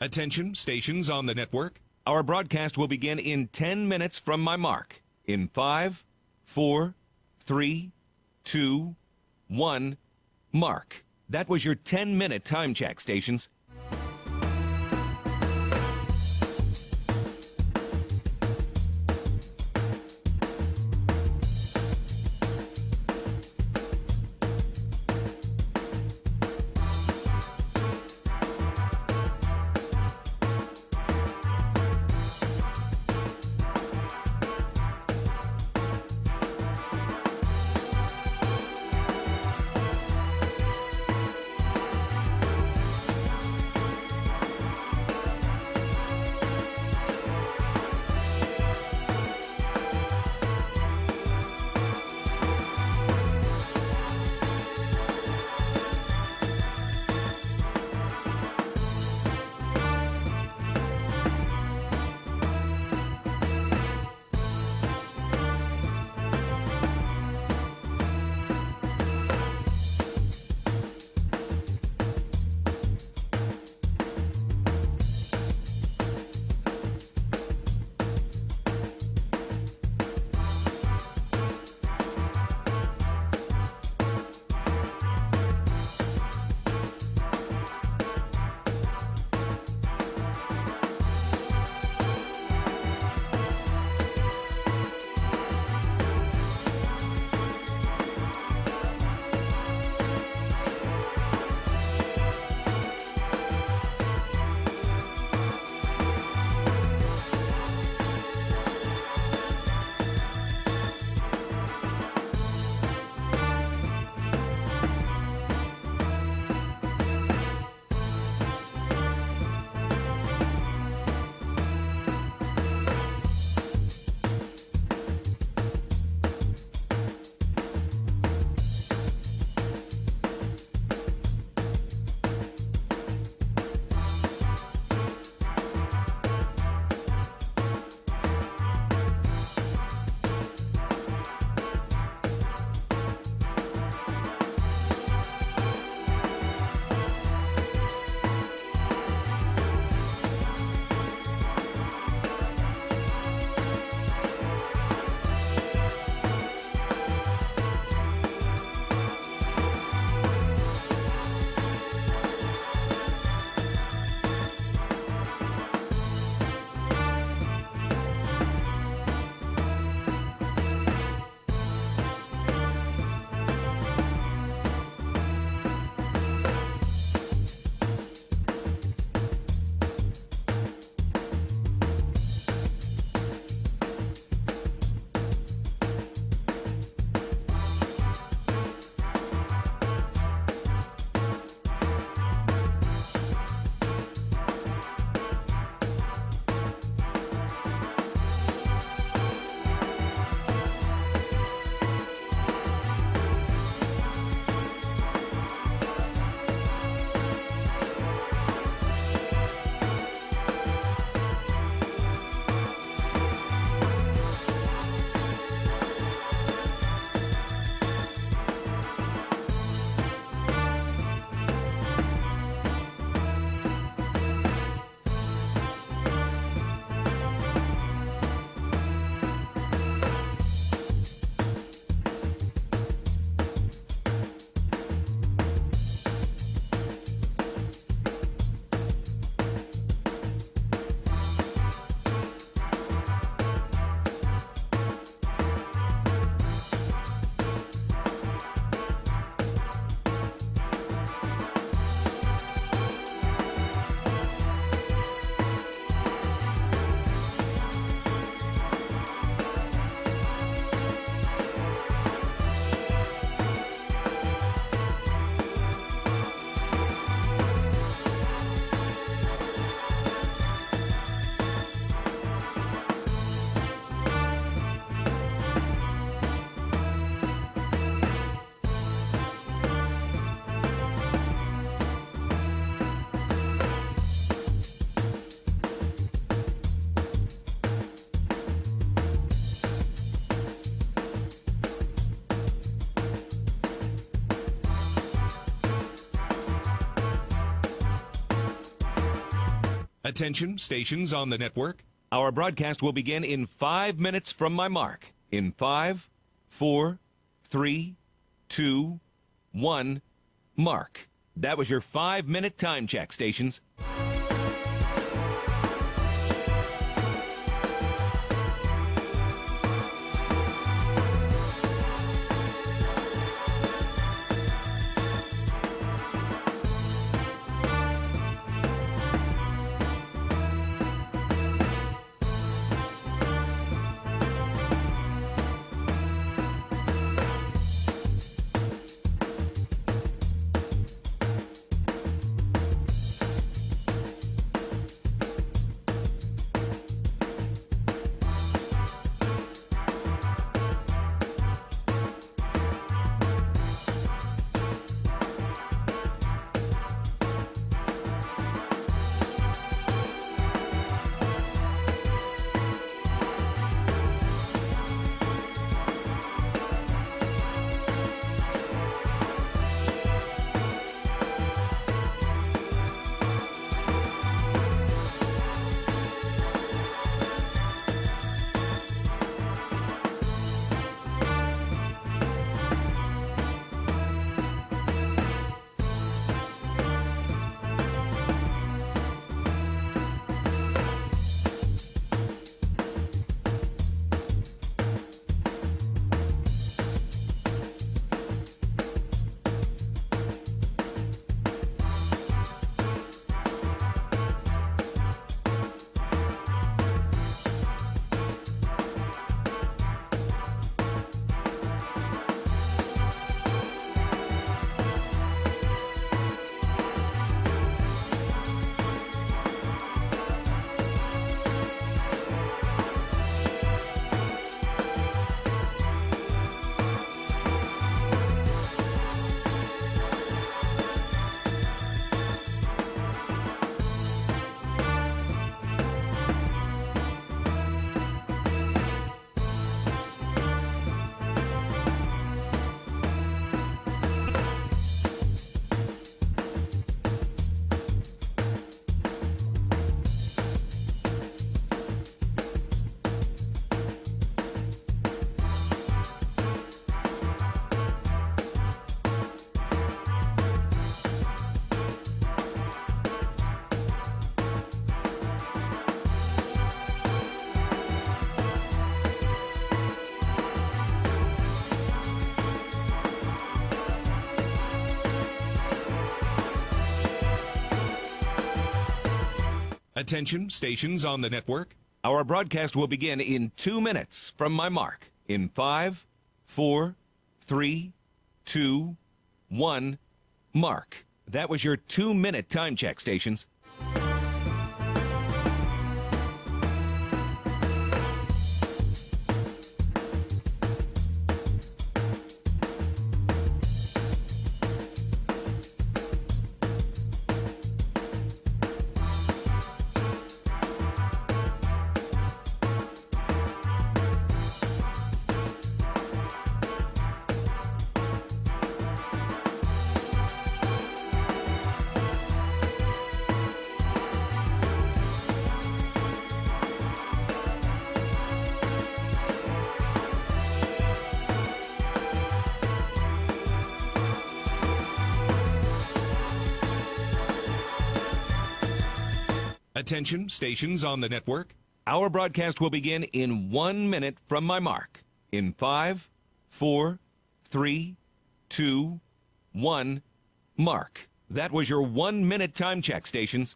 Attention, stations on the network. Our broadcast will begin in 10 minutes from my mark. In 5, 4, 3, 2, 1, mark. That was your 10-minute time check, stations. Attention, stations on the network. Our broadcast will begin in 5 minutes from my mark. In 5, 4, 3, 2, 1, mark. That was your 5-minute time check, stations. Attention, stations on the network. Our broadcast will begin in 2 minutes from my mark. In 5, 4, 3, 2, 1, mark. That was your 2-minute time check, stations. Attention, stations on the network. Our broadcast will begin in 1 minute from my mark. In 5, 4, 3, 2, 1, mark. That was your 1-minute time check, stations.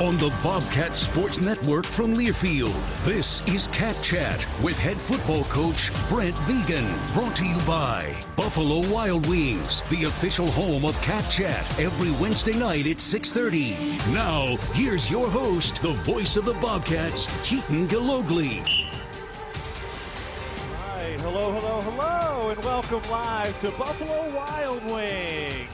On the Bobcats Sports Network from Learfield, this is Cat Chat with head football coach Brent Vigen. Brought to you by Buffalo Wild Wings, the official home of Cat Chat, every Wednesday night at 6:30. Now, here's your host, the voice of the Bobcats, Keaton Gillogly. Hello, and welcome live to Buffalo Wild Wings.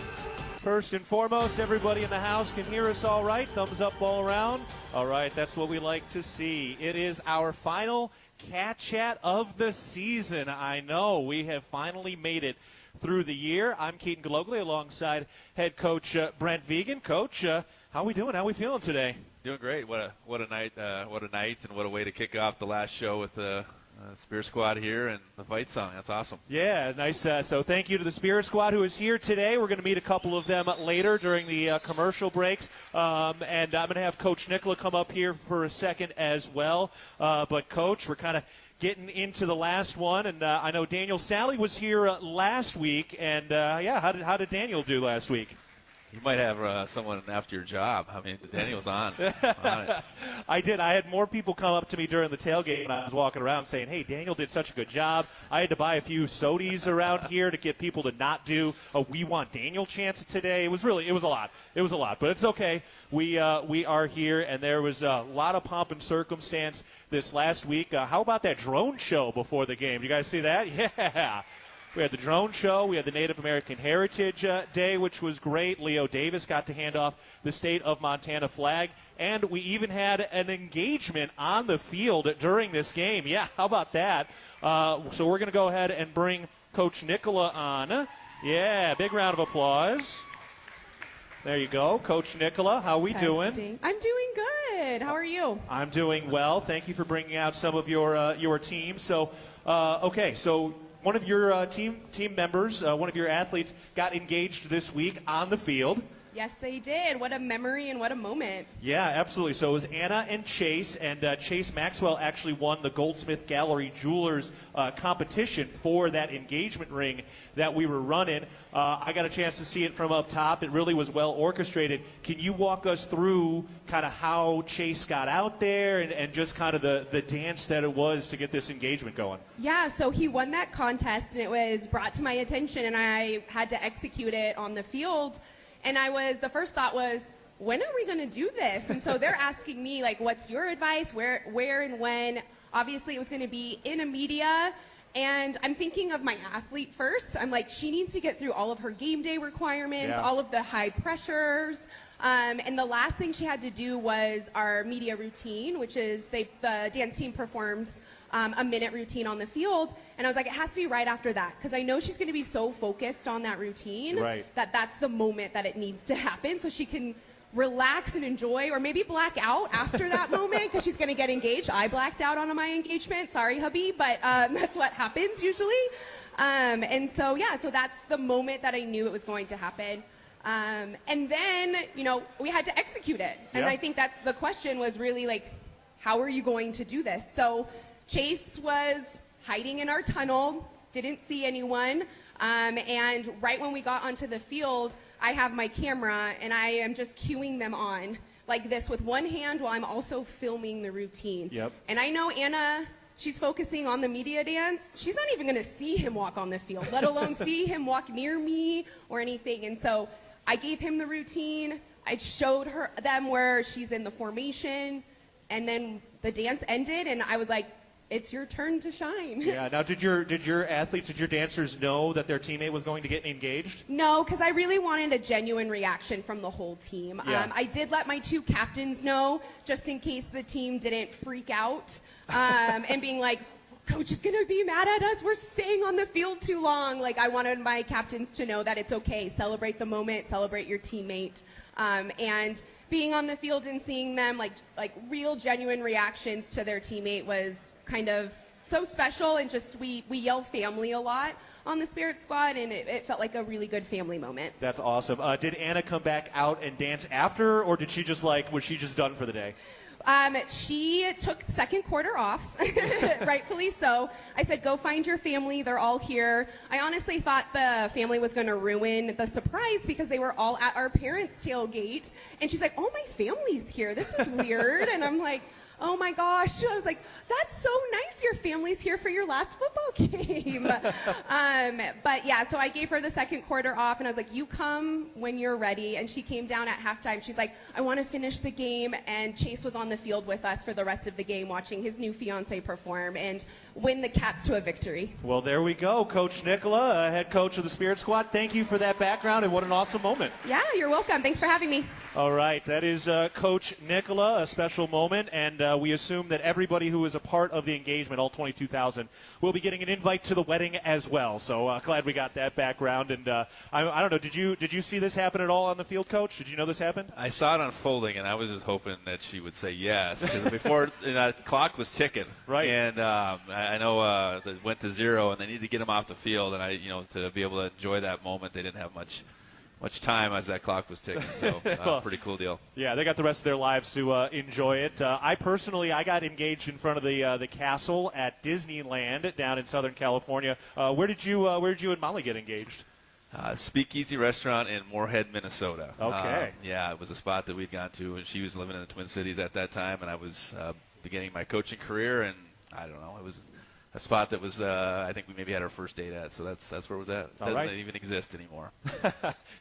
First and foremost, everybody in the house can hear us all right. Thumbs up all around. All right, that's what we like to see. It is our final Cat Chat of the season. I know, we have finally made it through the year. I'm Keaton Gillogly alongside head coach Brent Vigen. Coach, how we doing? How we feeling today? Doing great. What a night! What a night, and what a way to kick off the last show with the Spirit Squad here and the fight song. That's awesome. Yeah, nice. So thank you to the Spirit Squad who is here today. We're going to meet a couple of them later during the commercial breaks. And I'm going to have Coach Nicola come up here for a second as well. But, Coach, we're kind of getting into the last one. And I know Daniel Sally was here last week. And, how did Daniel do last week? You might have someone after your job. I mean, Daniel's on it. I did. I had more people come up to me during the tailgate when I was walking around saying, hey, Daniel did such a good job. I had to buy a few sodies around here to get people to not do a We Want Daniel chant today. It was a lot. It was a lot, but it's okay. We are here, and there was a lot of pomp and circumstance this last week. How about that drone show before the game? You guys see that? Yeah. We had the drone show. We had the Native American Heritage Day, which was great. Leo Davis got to hand off the state of Montana flag. And we even had an engagement on the field during this game. Yeah, how about that? So we're going to go ahead and bring Coach Nicola on. Yeah, big round of applause. There you go. Coach Nicola, how we doing? I'm doing good. How are you? I'm doing well. Thank you for bringing out some of your team. So, so one of your team members, one of your athletes, got engaged this week on the field. Yes, they did. What a memory and what a moment. Yeah, absolutely. So it was Anna and Chase, and Chase Maxwell actually won the Goldsmith Gallery Jewelers competition for that engagement ring that we were running. I got a chance to see it from up top. It really was well orchestrated. Can you walk us through kind of how Chase got out there and just kind of the dance that it was to get this engagement going? Yeah, so he won that contest, and it was brought to my attention, and I had to execute it on the field. And the first thought was, when are we going to do this? And so they're asking me, like, what's your advice? Where and when? Obviously, it was going to be in a media. And I'm thinking of my athlete first. I'm like, she needs to get through all of her game day requirements, all of the high pressures. And the last thing she had to do was our media routine, which is the dance team performs a minute routine on the field. And I was like, it has to be right after that, because I know she's going to be so focused on that routine that that's the moment that it needs to happen, so she can relax and enjoy, or maybe black out after that moment, because she's going to get engaged. I blacked out on my engagement. Sorry, hubby, but that's what happens usually. And so that's the moment that I knew it was going to happen. And then, we had to execute it. And I think that's the question, was really like, how are you going to do this? So Chase was hiding in our tunnel, didn't see anyone, and right when we got onto the field, I have my camera, and I am just cueing them on like this with one hand while I'm also filming the routine. Yep. And I know Anna, she's focusing on the media dance. She's not even going to see him walk on the field, let alone see him walk near me or anything. And so I gave him the routine. I showed them where she's in the formation, and then the dance ended, and I was like, it's your turn to shine. Yeah. Now, did your dancers know that their teammate was going to get engaged? No, because I really wanted a genuine reaction from the whole team. Yeah. I did let my two captains know, just in case the team didn't freak out and being like, Coach is going to be mad at us. We're staying on the field too long. Like, I wanted my captains to know that it's okay. Celebrate the moment. Celebrate your teammate. And being on the field and seeing them like real genuine reactions to their teammate was kind of so special, and just we yell family a lot on the Spirit Squad, and it felt like a really good family moment. That's awesome. Did Anna come back out and dance after, or did she just was she just done for the day? She took second quarter off, rightfully so. I said, go find your family. They're all here. I honestly thought the family was going to ruin the surprise because they were all at our parents' tailgate. And she's like, oh, my family's here. This is weird. And I'm like, oh my gosh. I was like, that's so nice your family's here for your last football game. But yeah, so I gave her the second quarter off and I was like, you come when you're ready. And she came down at halftime. She's like, I want to finish the game. And Chase was on the field with us for the rest of the game watching his new fiance perform and win the Cats to a victory. Well, there we go. Coach Nicola, head coach of the Spirit Squad. Thank you for that background and what an awesome moment. Yeah, you're welcome. Thanks for having me. All right, that is Coach Nicola, a special moment, and we assume that everybody who is a part of the engagement, all 22,000, will be getting an invite to the wedding as well. So glad we got that background. And I don't know, did you see this happen at all on the field, Coach? Did you know this happened? I saw it unfolding, and I was just hoping that she would say yes, because before the clock was ticking, right? And I know it went to 0, and they needed to get him off the field, and to be able to enjoy that moment, they didn't have much time as that clock was ticking. So well, pretty cool deal. Yeah, they got the rest of their lives to enjoy it. I got engaged in front of the castle at Disneyland down in Southern California. Where did you and Molly get engaged? Speakeasy Restaurant in Moorhead, Minnesota. Okay. Yeah, it was a spot that we'd gone to, and she was living in the Twin Cities at that time, and I was beginning my coaching career, and I don't know, it was a spot that was I think we maybe had our first date at, so that's where it was at. It doesn't even exist anymore.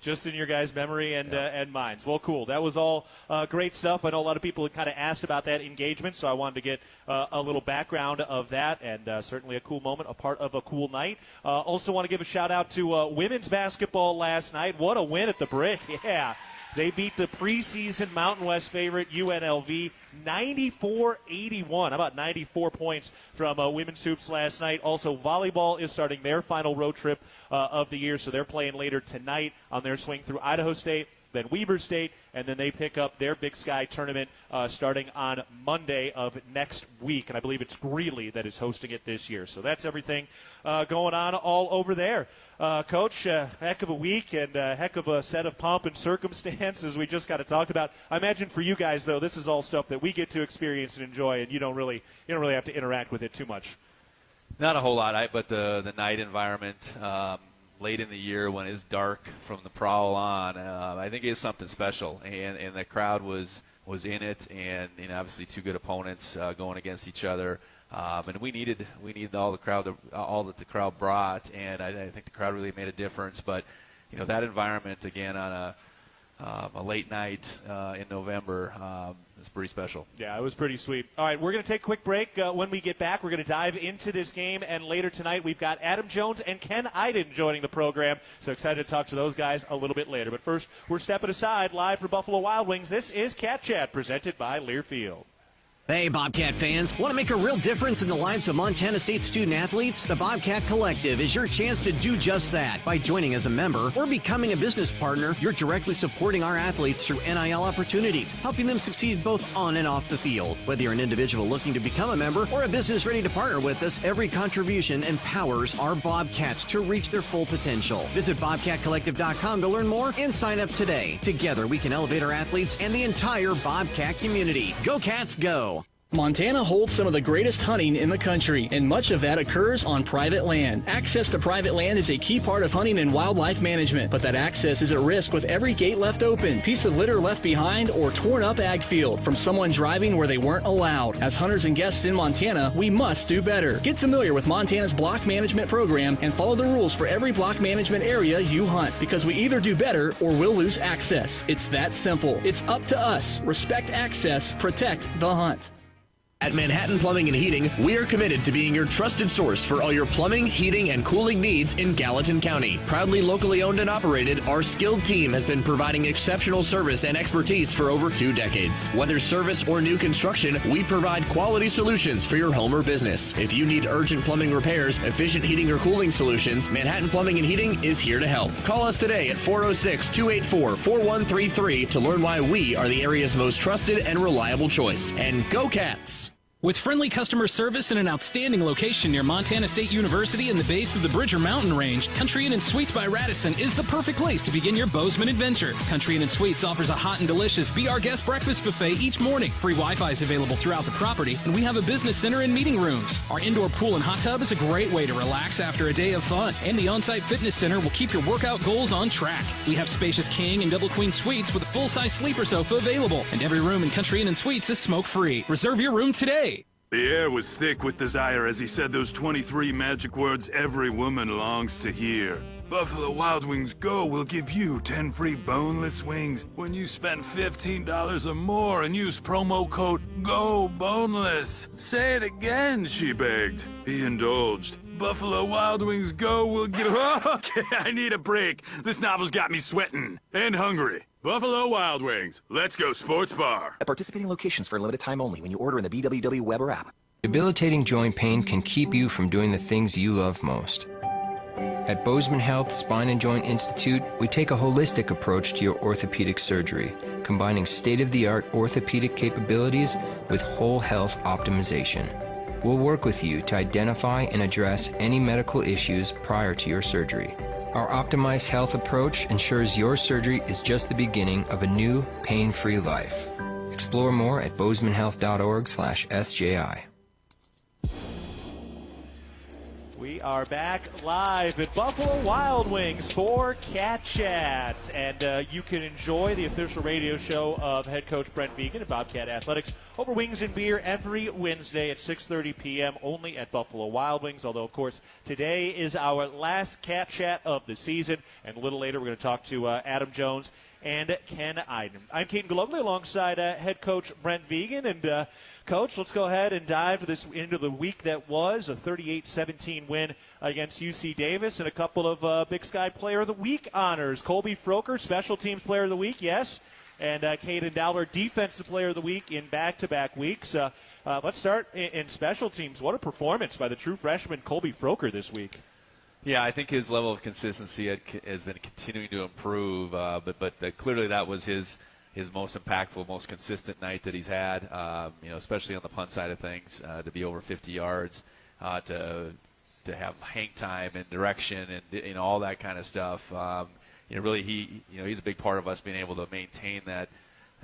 Just in your guys' memory and minds. Well, cool. That was all great stuff. I know a lot of people had kind of asked about that engagement, so I wanted to get a little background of that, and certainly a cool moment, a part of a cool night. Also want to give a shout-out to women's basketball last night. What a win at the Brick. Yeah. They beat the preseason Mountain West favorite UNLV 94-81. How about 94 points from women's hoops last night? Also, volleyball is starting their final road trip of the year, so they're playing later tonight on their swing through Idaho State, then Weber State, and then they pick up their Big Sky tournament starting on Monday of next week. And I believe it's Greeley that is hosting it this year. So that's everything going on all over there. Coach, heck of a week and a heck of a set of pomp and circumstances we just got to talk about. I imagine for you guys, though, this is all stuff that we get to experience and enjoy, and you don't really have to interact with it too much. Not a whole lot, but the night environment late in the year when it's dark from the prowl on, I think is something special, and the crowd was in it, and obviously two good opponents going against each other. And we needed all that the crowd brought, and I think the crowd really made a difference. But that environment again on a late night in November is pretty special. Yeah, it was pretty sweet. All right, we're going to take a quick break. When we get back, we're going to dive into this game, and later tonight we've got Adam Jones and Ken Eiden joining the program. So excited to talk to those guys a little bit later. But first, we're stepping aside live for Buffalo Wild Wings. This is Cat Chat presented by Learfield. Hey, Bobcat fans. Want to make a real difference in the lives of Montana State student-athletes? The Bobcat Collective is your chance to do just that. By joining as a member or becoming a business partner, you're directly supporting our athletes through NIL opportunities, helping them succeed both on and off the field. Whether you're an individual looking to become a member or a business ready to partner with us, every contribution empowers our Bobcats to reach their full potential. Visit BobcatCollective.com to learn more and sign up today. Together, we can elevate our athletes and the entire Bobcat community. Go Cats, go! Montana holds some of the greatest hunting in the country, and much of that occurs on private land. Access to private land is a key part of hunting and wildlife management, but that access is at risk with every gate left open, piece of litter left behind, or torn up ag field from someone driving where they weren't allowed. As hunters and guests in Montana, we must do better. Get familiar with Montana's block management program and follow the rules for every block management area you hunt, because we either do better or we'll lose access. It's that simple. It's up to us. Respect access, protect the hunt. At Manhattan Plumbing and Heating, we are committed to being your trusted source for all your plumbing, heating, and cooling needs in Gallatin County. Proudly locally owned and operated, our skilled team has been providing exceptional service and expertise for over 2 decades. Whether service or new construction, we provide quality solutions for your home or business. If you need urgent plumbing repairs, efficient heating or cooling solutions, Manhattan Plumbing and Heating is here to help. Call us today at 406-284-4133 to learn why we are the area's most trusted and reliable choice. And go Cats! With friendly customer service and an outstanding location near Montana State University and the base of the Bridger Mountain Range, Country Inn and Suites by Radisson is the perfect place to begin your Bozeman adventure. Country Inn and Suites offers a hot and delicious Be Our Guest breakfast buffet each morning. Free Wi-Fi is available throughout the property, and we have a business center and meeting rooms. Our indoor pool and hot tub is a great way to relax after a day of fun, and the on-site fitness center will keep your workout goals on track. We have spacious king and double queen suites with a full-size sleeper sofa available, and every room in Country Inn and Suites is smoke-free. Reserve your room today. The air was thick with desire as he said those 23 magic words every woman longs to hear. Buffalo Wild Wings Go will give you 10 free boneless wings when you spend $15 or more and use promo code GOBONELESS. Say it again, she begged. He indulged. Buffalo Wild Wings Go will give... Okay, I need a break. This novel's got me sweating and hungry. Buffalo Wild Wings. Let's go sports bar. At participating locations for a limited time only when you order in the BWW web or app. Debilitating joint pain can keep you from doing the things you love most. At Bozeman Health Spine and Joint Institute, we take a holistic approach to your orthopedic surgery, combining state-of-the-art orthopedic capabilities with whole health optimization. We'll work with you to identify and address any medical issues prior to your surgery. Our optimized health approach ensures your surgery is just the beginning of a new, pain-free life. Explore more at bozemanhealth.org/SJI. We are back live at Buffalo Wild Wings for Cat Chat. And you can enjoy the official radio show of head coach Brent Vigen of Bobcat Athletics over wings and beer every Wednesday at 6:30 p.m. only at Buffalo Wild Wings. Although, of course, today is our last Cat Chat of the season. And a little later, we're going to talk to Adam Jones and Ken Eiden. I'm Keaton Gillogly alongside head coach Brent Vigen. And Coach, let's go ahead and dive into the week that was, a 38-17 win against UC Davis, and a couple of Big Sky Player of the Week honors. Colby Froker, Special Teams Player of the Week, yes, and Caden Dowler, Defensive Player of the Week in back-to-back weeks. Let's start in Special Teams. What a performance by the true freshman Colby Froker this week. Yeah, I think his level of consistency has been continuing to improve, but clearly that was his most impactful, most consistent night that he's had, especially on the punt side of things, to be over 50 yards, to have hang time and direction and all that kind of stuff. Really, he's a big part of us being able to maintain that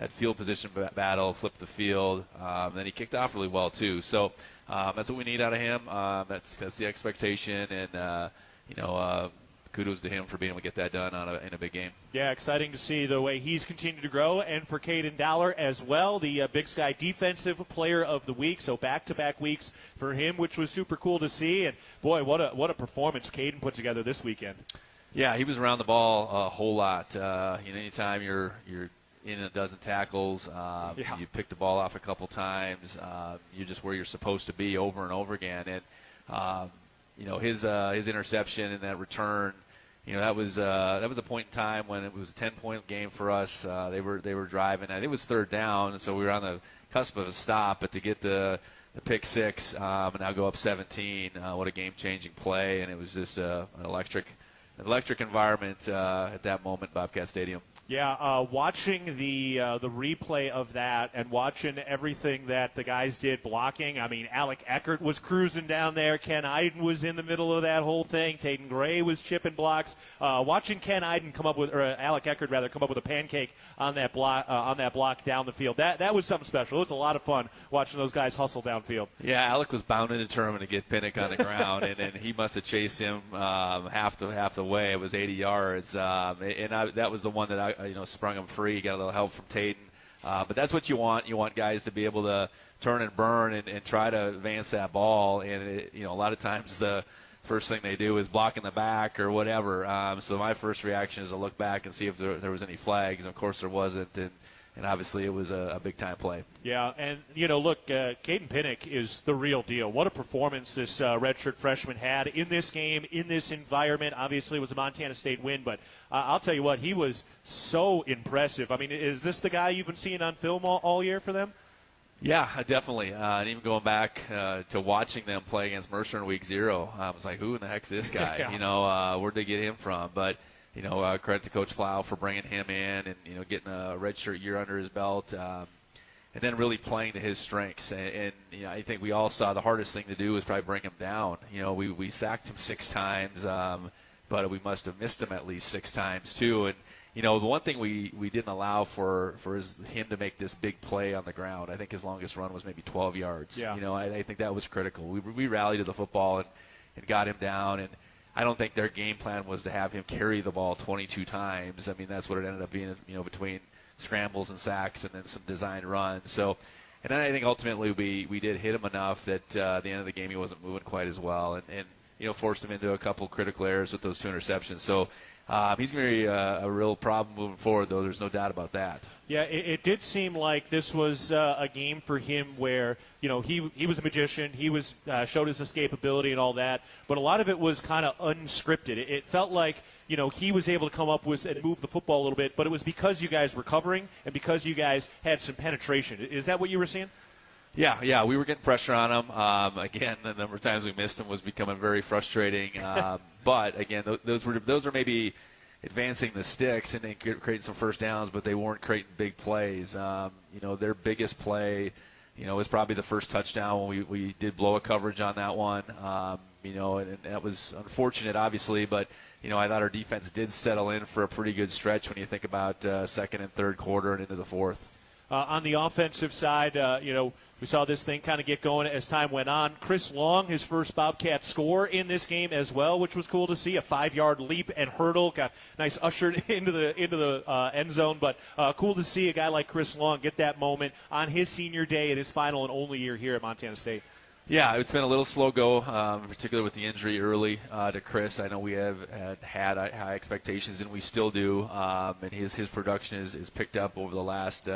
field position battle, flip the field. Then he kicked off really well too. So that's what we need out of him. That's the expectation, and kudos to him for being able to get that done in a big game. Yeah, exciting to see the way he's continued to grow, and for Caden Dowler as well, the Big Sky Defensive Player of the Week. So back-to-back weeks for him, which was super cool to see. And boy, what a performance Caden put together this weekend. Yeah, he was around the ball a whole lot. Anytime you're in a dozen tackles, you pick the ball off a couple times. You're just where you're supposed to be over and over again. And his interception and that return, that was a point in time when it was a 10-point game for us. They were driving. I think it was third down, so we were on the cusp of a stop. But to get the pick six and now go up 17, what a game-changing play! And it was just an electric environment at that moment, Bobcat Stadium. Yeah, watching the replay of that and watching everything that the guys did blocking. I mean, Alec Eckert was cruising down there. Ken Eiden was in the middle of that whole thing. Taden Gray was chipping blocks. Watching Ken Eiden Alec Eckert come up with a pancake on that block down the field. That was something special. It was a lot of fun watching those guys hustle downfield. Yeah, Alec was bound and determined to get Pinnock on the ground, and he must have chased him half the way. It was 80 yards, that was the one that I sprung him free. Got a little help from Taden. But that's what you want. You want guys to be able to turn and burn and try to advance that ball. And, a lot of times the first thing they do is block in the back or whatever. So my first reaction is to look back and see if there was any flags. And, of course, there wasn't. And obviously it was a big-time play. Yeah, and, look, Caden Pinnock is the real deal. What a performance this redshirt freshman had in this game, in this environment. Obviously it was a Montana State win, but I'll tell you what, he was so impressive. I mean, is this the guy you've been seeing on film all year for them? Yeah, definitely. And even going back to watching them play against Mercer in week 0, I was like, who in the heck's this guy? Yeah. Where'd they get him from? But credit to Coach Plow for bringing him in and, getting a redshirt year under his belt. and then really playing to his strengths. And I think we all saw the hardest thing to do was probably bring him down. We sacked him 6 times, but we must have missed him at least 6 times too. And the one thing we didn't allow for him to make this big play on the ground. I think his longest run was maybe 12 yards. Yeah. I think that was critical. We rallied to the football and got him down. And I don't think their game plan was to have him carry the ball 22 times. I mean, that's what it ended up being, between scrambles and sacks and then some designed runs. So, and then I think ultimately we did hit him enough that at the end of the game he wasn't moving quite as well and forced him into a couple critical errors with those 2 interceptions. So he's going to be a real problem moving forward, though. There's no doubt about that. Yeah, it did seem like this was a game for him where, he was a magician. He showed his escapability and all that. But a lot of it was kind of unscripted. It felt like, he was able to come up with and move the football a little bit. But it was because you guys were covering and because you guys had some penetration. Is that what you were seeing? Yeah, we were getting pressure on him. Again, the number of times we missed him was becoming very frustrating. But again, those were maybe advancing the sticks and then creating some first downs, but they weren't creating big plays. Their biggest play, was probably the first touchdown when we did blow a coverage on that one. And that was unfortunate, obviously, but I thought our defense did settle in for a pretty good stretch when you think about second and third quarter and into the fourth. On the offensive side, we saw this thing kind of get going as time went on. Chris Long, his first Bobcat score in this game as well, which was cool to see. A 5-yard leap and hurdle, got nice ushered into the end zone. But cool to see a guy like Chris Long get that moment on his senior day in his final and only year here at Montana State. Yeah, it's been a little slow go, particularly with the injury early to Chris. I know we have had high expectations, and we still do. And his production is picked up over the last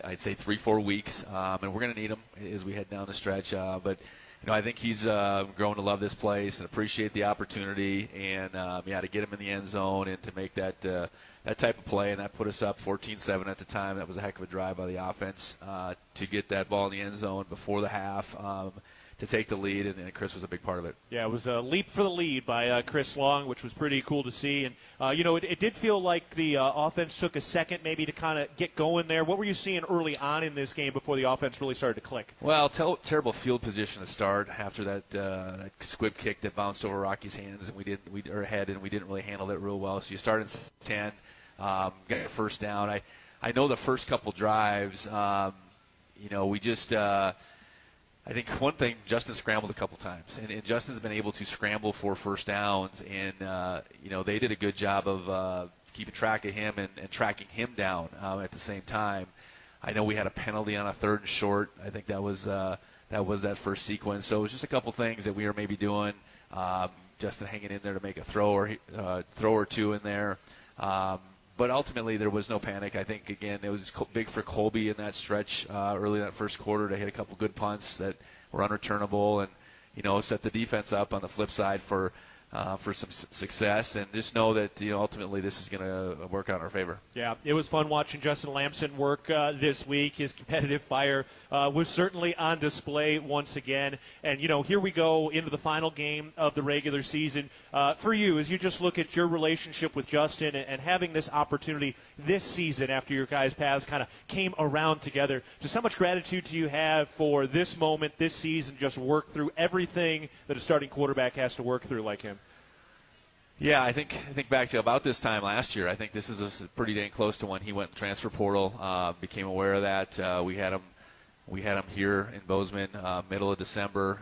I'd say 3-4 weeks, and we're going to need him as we head down the stretch. But I think he's grown to love this place and appreciate the opportunity, and to get him in the end zone and to make that type of play, and that put us up 14-7 at the time. That was a heck of a drive by the offense to get that ball in the end zone before the half. To take the lead, and Chris was a big part of it. Yeah, it was a leap for the lead by Chris Long, which was pretty cool to see. And, it did feel like the offense took a second maybe to kind of get going there. What were you seeing early on in this game before the offense really started to click? Well, terrible field position to start after that squib kick that bounced over Rocky's hands, and we didn't really handle it real well. So you start in 10, got your first down. I know the first couple drives, we just I think one thing, Justin scrambled a couple times, and Justin's been able to scramble for first downs, and they did a good job of keeping track of him and tracking him down at the same time. I know we had a penalty on a 3rd and short. I think that was that first sequence. So it was just a couple things that we were maybe doing. Justin hanging in there to make a throw or two in there. But ultimately, there was no panic. I think, again, it was big for Colby in that stretch early in that first quarter to hit a couple good punts that were unreturnable and, set the defense up on the flip side for some success. And just know that, ultimately this is going to work out in our favor. Yeah, it was fun watching Justin Lamson work this week. His competitive fire was certainly on display once again. And, here we go into the final game of the regular season. For you, as you just look at your relationship with Justin and having this opportunity this season after your guys' paths kind of came around together, just how much gratitude do you have for this moment, this season, just work through everything that a starting quarterback has to work through like him? Yeah, I think back to about this time last year. I think this is pretty dang close to when he went in the transfer portal. Became aware of that. We had him here in Bozeman, middle of December.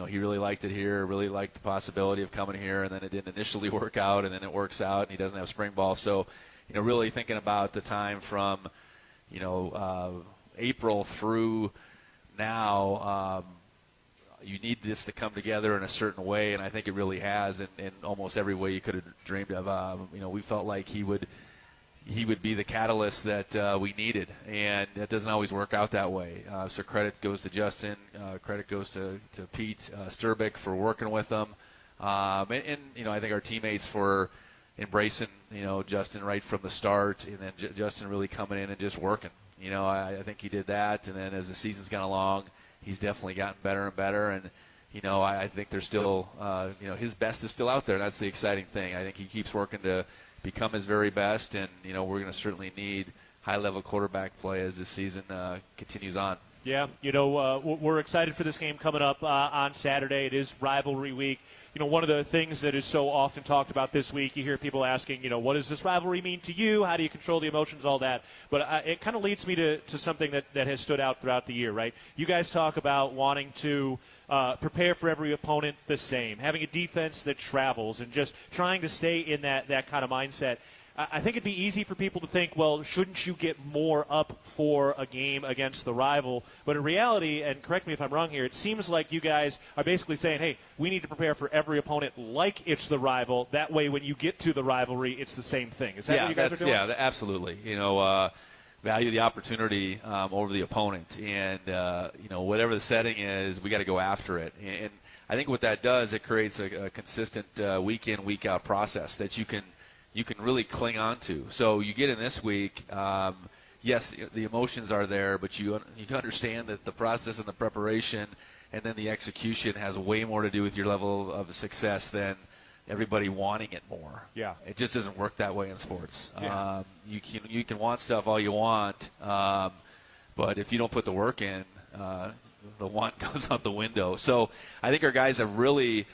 He really liked it here. Really liked the possibility of coming here, and then it didn't initially work out, and then it works out, and he doesn't have spring ball. So, really thinking about the time from, April through now. You need this to come together in a certain way, and I think it really has in almost every way you could have dreamed of. We felt like he would be the catalyst that we needed, and that doesn't always work out that way. So credit goes to Justin, credit goes to Pete Sturbick for working with them, and I think our teammates for embracing Justin right from the start, and then Justin really coming in and just working. I think he did that, and then as the season's gone along, he's definitely gotten better and better, and I think there's still his best is still out there. That's the exciting thing. I think he keeps working to become his very best, and we're going to certainly need high-level quarterback play as this season continues on. Yeah, we're excited for this game coming up on Saturday. It is rivalry week. One of the things that is so often talked about this week, you hear people asking, what does this rivalry mean to you? How do you control the emotions, all that? But it kind of leads me to something that has stood out throughout the year, right? You guys talk about wanting to prepare for every opponent the same, having a defense that travels, and just trying to stay in that kind of mindset. I think it'd be easy for people to think, well, shouldn't you get more up for a game against the rival? But in reality, and correct me if I'm wrong here, it seems like you guys are basically saying, hey, we need to prepare for every opponent like it's the rival. That way, when you get to the rivalry, it's the same thing. Is that what you guys are doing? Yeah, absolutely. Value the opportunity over the opponent. And, whatever the setting is, we got to go after it. And I think what that does, it creates a consistent week in, week out process that you can really cling on to. So you get in this week, yes, the emotions are there, but you understand that the process and the preparation and then the execution has way more to do with your level of success than everybody wanting it more. Yeah. It just doesn't work that way in sports. Yeah. You can want stuff all you want, but if you don't put the work in, the want goes out the window. So I think our guys have really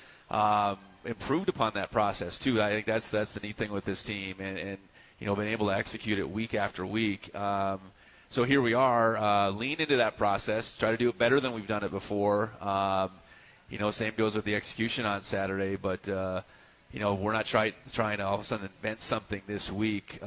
improved upon that process too. I think that's the neat thing with this team, and been able to execute it week after week. So here we are, lean into that process, try to do it better than we've done it before. Same goes with the execution on Saturday, but we're not trying to all of a sudden invent something this week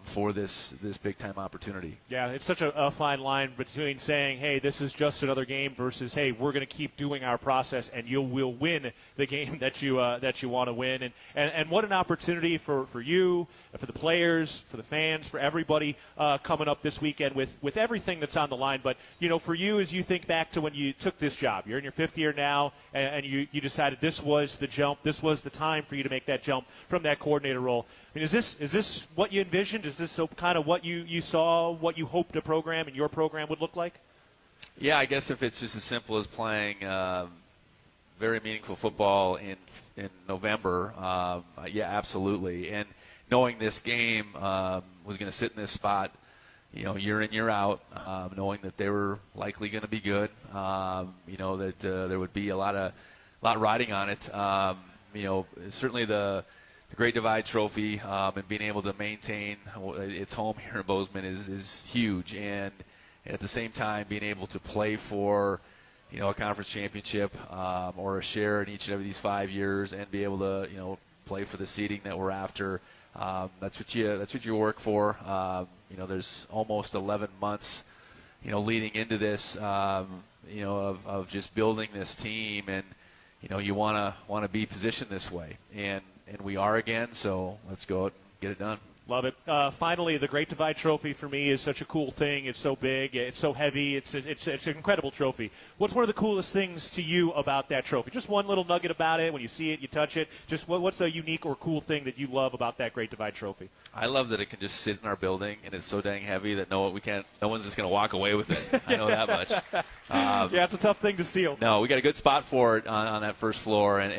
for this big time opportunity. Yeah, it's such a fine line between saying, hey, this is just another game versus, hey, we're going to keep doing our process and will win the game that you want to win. And what an opportunity for you, for the players, for the fans, for everybody coming up this weekend with everything that's on the line. But, for you, as you think back to when you took this job, you're in your 5th year now, and you decided this was the jump, this was the time for you to make that jump from that coordinator role. I mean, is this what you envisioned? Is this kind of what you saw, what you hoped a program and your program would look like? Yeah, I guess if it's just as simple as playing very meaningful football in November, yeah, absolutely. And knowing this game was going to sit in this spot, year in, year out, knowing that they were likely going to be good, that there would be a lot riding on it. Certainly the Great Divide Trophy and being able to maintain its home here in Bozeman is huge. And at the same time, being able to play for, a conference championship or a share in each and every these 5 years and be able to, play for the seeding that we're after. That's what you work for. There's almost 11 months, leading into this, of just building this team, and you want to be positioned this way, and we are again. So let's go out and get it done. Love it. Finally, the Great Divide Trophy for me is such a cool thing. It's so big. It's so heavy. It's an incredible trophy. What's one of the coolest things to you about that trophy? Just one little nugget about it. When you see it, you touch it. Just what's a unique or cool thing that you love about that Great Divide Trophy? I love that it can just sit in our building, and it's so dang heavy that no one's just going to walk away with it. I know that much. Yeah, it's a tough thing to steal. No, we got a good spot for it on that first floor, and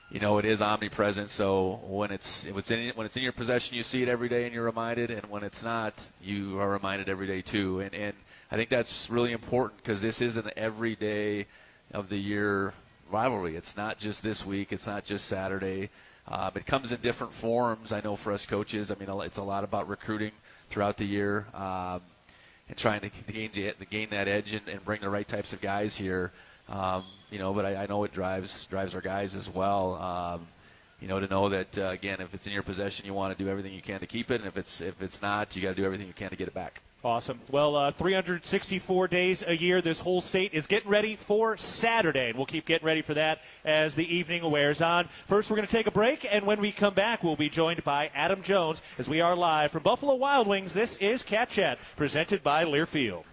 it is omnipresent. So when it's in your possession, you see it every day and you're reminded, and when it's not, you are reminded every day too. And I think that's really important, because this is an every day of the year rivalry. It's not just this week. It's not just Saturday. It comes in different forms. I know for us coaches, it's a lot about recruiting throughout the year and trying to gain that edge and bring the right types of guys here. But I know it drives our guys as well. To know that again, if it's in your possession, you want to do everything you can to keep it, and if it's not, you got to do everything you can to get it back. Awesome. Well, 364 days a year, this whole state is getting ready for Saturday, and we'll keep getting ready for that as the evening wears on. First, we're going to take a break, and when we come back, we'll be joined by Adam Jones as we are live from Buffalo Wild Wings. This is Cat Chat, presented by Learfield.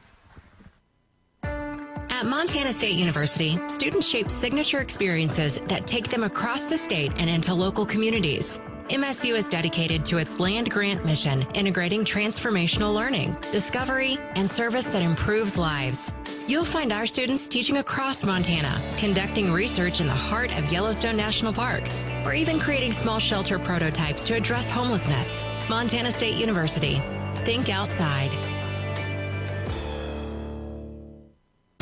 At Montana State University, students shape signature experiences that take them across the state and into local communities. MSU is dedicated to its land-grant mission, integrating transformational learning, discovery, and service that improves lives. You'll find our students teaching across Montana, conducting research in the heart of Yellowstone National Park, or even creating small shelter prototypes to address homelessness. Montana State University. Think outside.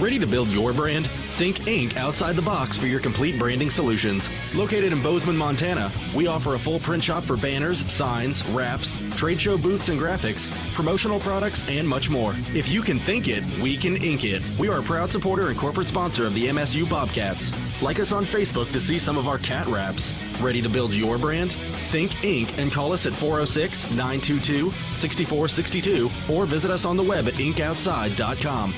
Ready to build your brand? Think Inc. outside the box for your complete branding solutions. Located in Bozeman, Montana, we offer a full print shop for banners, signs, wraps, trade show booths and graphics, promotional products, and much more. If you can think it, we can ink it. We are a proud supporter and corporate sponsor of the MSU Bobcats. Like us on Facebook to see some of our cat wraps. Ready to build your brand? Think Inc. and call us at 406-922-6462 or visit us on the web at inkoutside.com.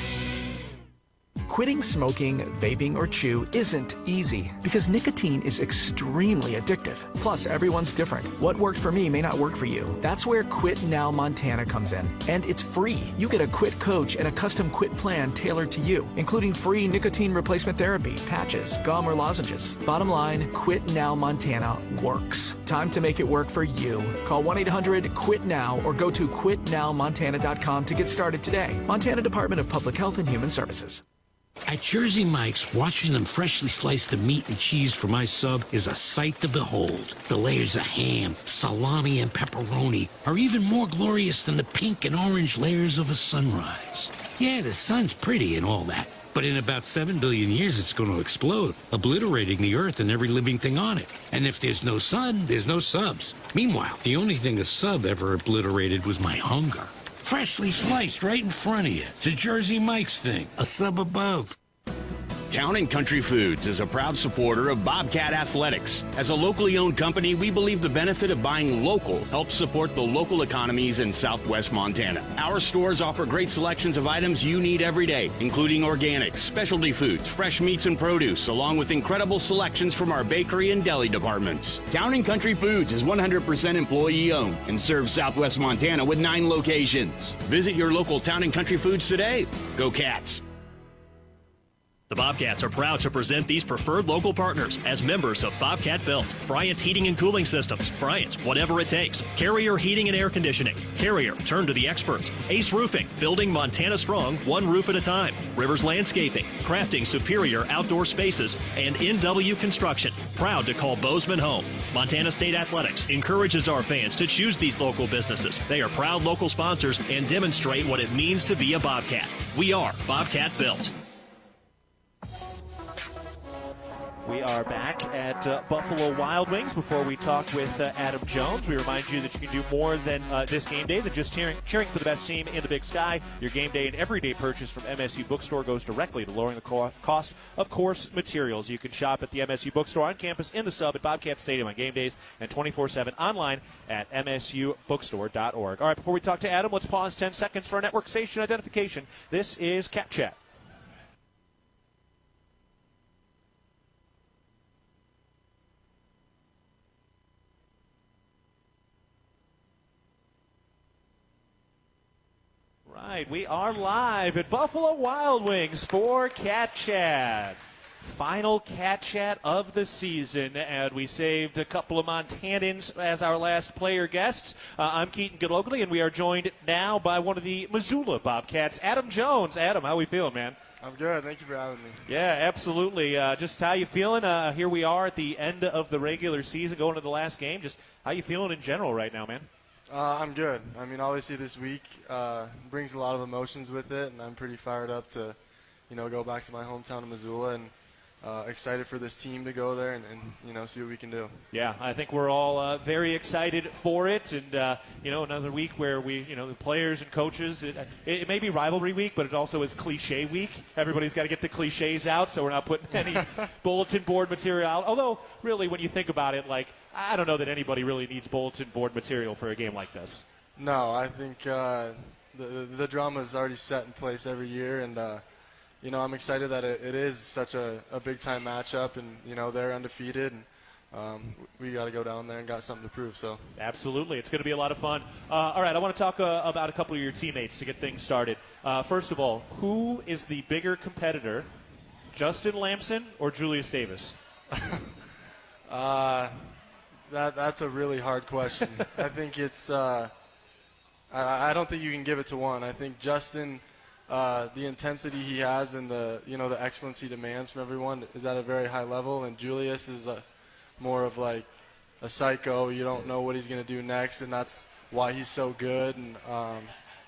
Quitting smoking, vaping, or chew isn't easy because nicotine is extremely addictive. Plus, everyone's different. What worked for me may not work for you. That's where Quit Now Montana comes in. And it's free. You get a quit coach and a custom quit plan tailored to you, including free nicotine replacement therapy, patches, gum, or lozenges. Bottom line, Quit Now Montana works. Time to make it work for you. Call 1-800-QUIT-NOW or go to quitnowmontana.com to get started today. Montana Department of Public Health and Human Services. At Jersey Mike's, watching them freshly slice the meat and cheese for my sub is a sight to behold. The layers of ham, salami, and pepperoni are even more glorious than the pink and orange layers of a sunrise. Yeah, the sun's pretty and all that, but in about 7 billion years it's going to explode, obliterating the earth and every living thing on it. And if there's no sun, there's no subs. Meanwhile, the only thing a sub ever obliterated was my hunger. Freshly sliced right in front of you. It's a Jersey Mike's thing. A sub above. Town & Country Foods is a proud supporter of Bobcat Athletics. As a locally owned company, we believe the benefit of buying local helps support the local economies in southwest Montana. Our stores offer great selections of items you need every day, including organics, specialty foods, fresh meats and produce, along with incredible selections from our bakery and deli departments. Town & Country Foods is 100% employee-owned and serves southwest Montana with 9 locations. Visit your local Town & Country Foods today. Go Cats! The Bobcats are proud to present these preferred local partners as members of Bobcat Built, Bryant Heating and Cooling Systems, Bryant, whatever it takes, Carrier Heating and Air Conditioning, Carrier, turn to the experts, Ace Roofing, building Montana strong, one roof at a time, Rivers Landscaping, crafting superior outdoor spaces, and NW Construction, proud to call Bozeman home. Montana State Athletics encourages our fans to choose these local businesses. They are proud local sponsors and demonstrate what it means to be a Bobcat. We are Bobcat Built. We are back at Buffalo Wild Wings. Before we talk with Adam Jones, we remind you that you can do more than this game day than just cheering for the best team in the Big Sky. Your game day and everyday purchase from MSU Bookstore goes directly to lowering the cost of course materials. You can shop at the MSU Bookstore on campus, in the sub, at Bobcat Stadium on game days, and 24/7 online at msubookstore.org. All right, before we talk to Adam, let's pause 10 seconds for our network station identification. This is Cat Chat. Right, we are live at Buffalo Wild Wings for Cat Chat. Final Cat Chat of the season, and we saved a couple of Montanans as our last player guests. I'm Keaton Gillogly, and we are joined now by one of the Missoula Bobcats, Adam Jones. Adam, how we feeling, man? I'm good. Thank you for having me. Yeah, absolutely. Just how you feeling? Here we are at the end of the regular season, going to the last game. Just how you feeling in general right now, man? I'm good. I mean, obviously this week brings a lot of emotions with it, and I'm pretty fired up to, go back to my hometown of Missoula, and excited for this team to go there and see what we can do. Yeah, I think we're all very excited for it, and another week where we, the players and coaches, it may be rivalry week, but it also is cliche week. Everybody's got to get the cliches out, so we're not putting any bulletin board material out. Although, really, when you think about it, I don't know that anybody really needs bulletin board material for a game like this. No, I think the drama is already set in place every year, and I'm excited that it is such a big-time matchup, and, they're undefeated, and we got to go down there and got something to prove. So absolutely. It's going to be a lot of fun. All right, I want to talk about a couple of your teammates to get things started. First of all, who is the bigger competitor, Justin Lamson or Julius Davis? That's a really hard question. I think it's I don't think you can give it to one. I think Justin, the intensity he has and the excellence he demands from everyone is at a very high level, and Julius is more of like a psycho. You don't know what he's going to do next, and that's why he's so good and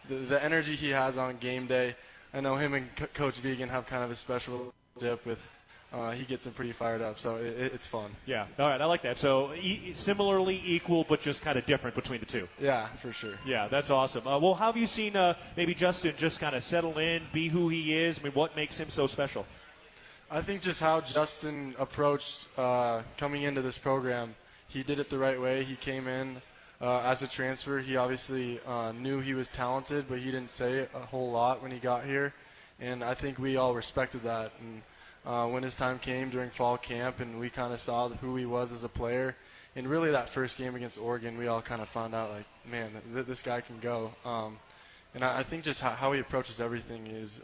the energy he has on game day. I know him and Coach Vigen have kind of a special relationship with. He gets him pretty fired up, so it's fun. Yeah, all right, I like that. So similarly equal, but just kind of different between the two. Yeah, for sure. Yeah, that's awesome. Well, how have you seen maybe Justin just kind of settle in, be who he is? I mean, what makes him so special? I think just how Justin approached coming into this program. He did it the right way. He came in as a transfer. He obviously knew he was talented, but he didn't say a whole lot when he got here. And I think we all respected that. And when his time came during fall camp and we kind of saw who he was as a player, and really that first game against Oregon, we all kind of found out, like, man, this guy can go. And I think just how he approaches everything is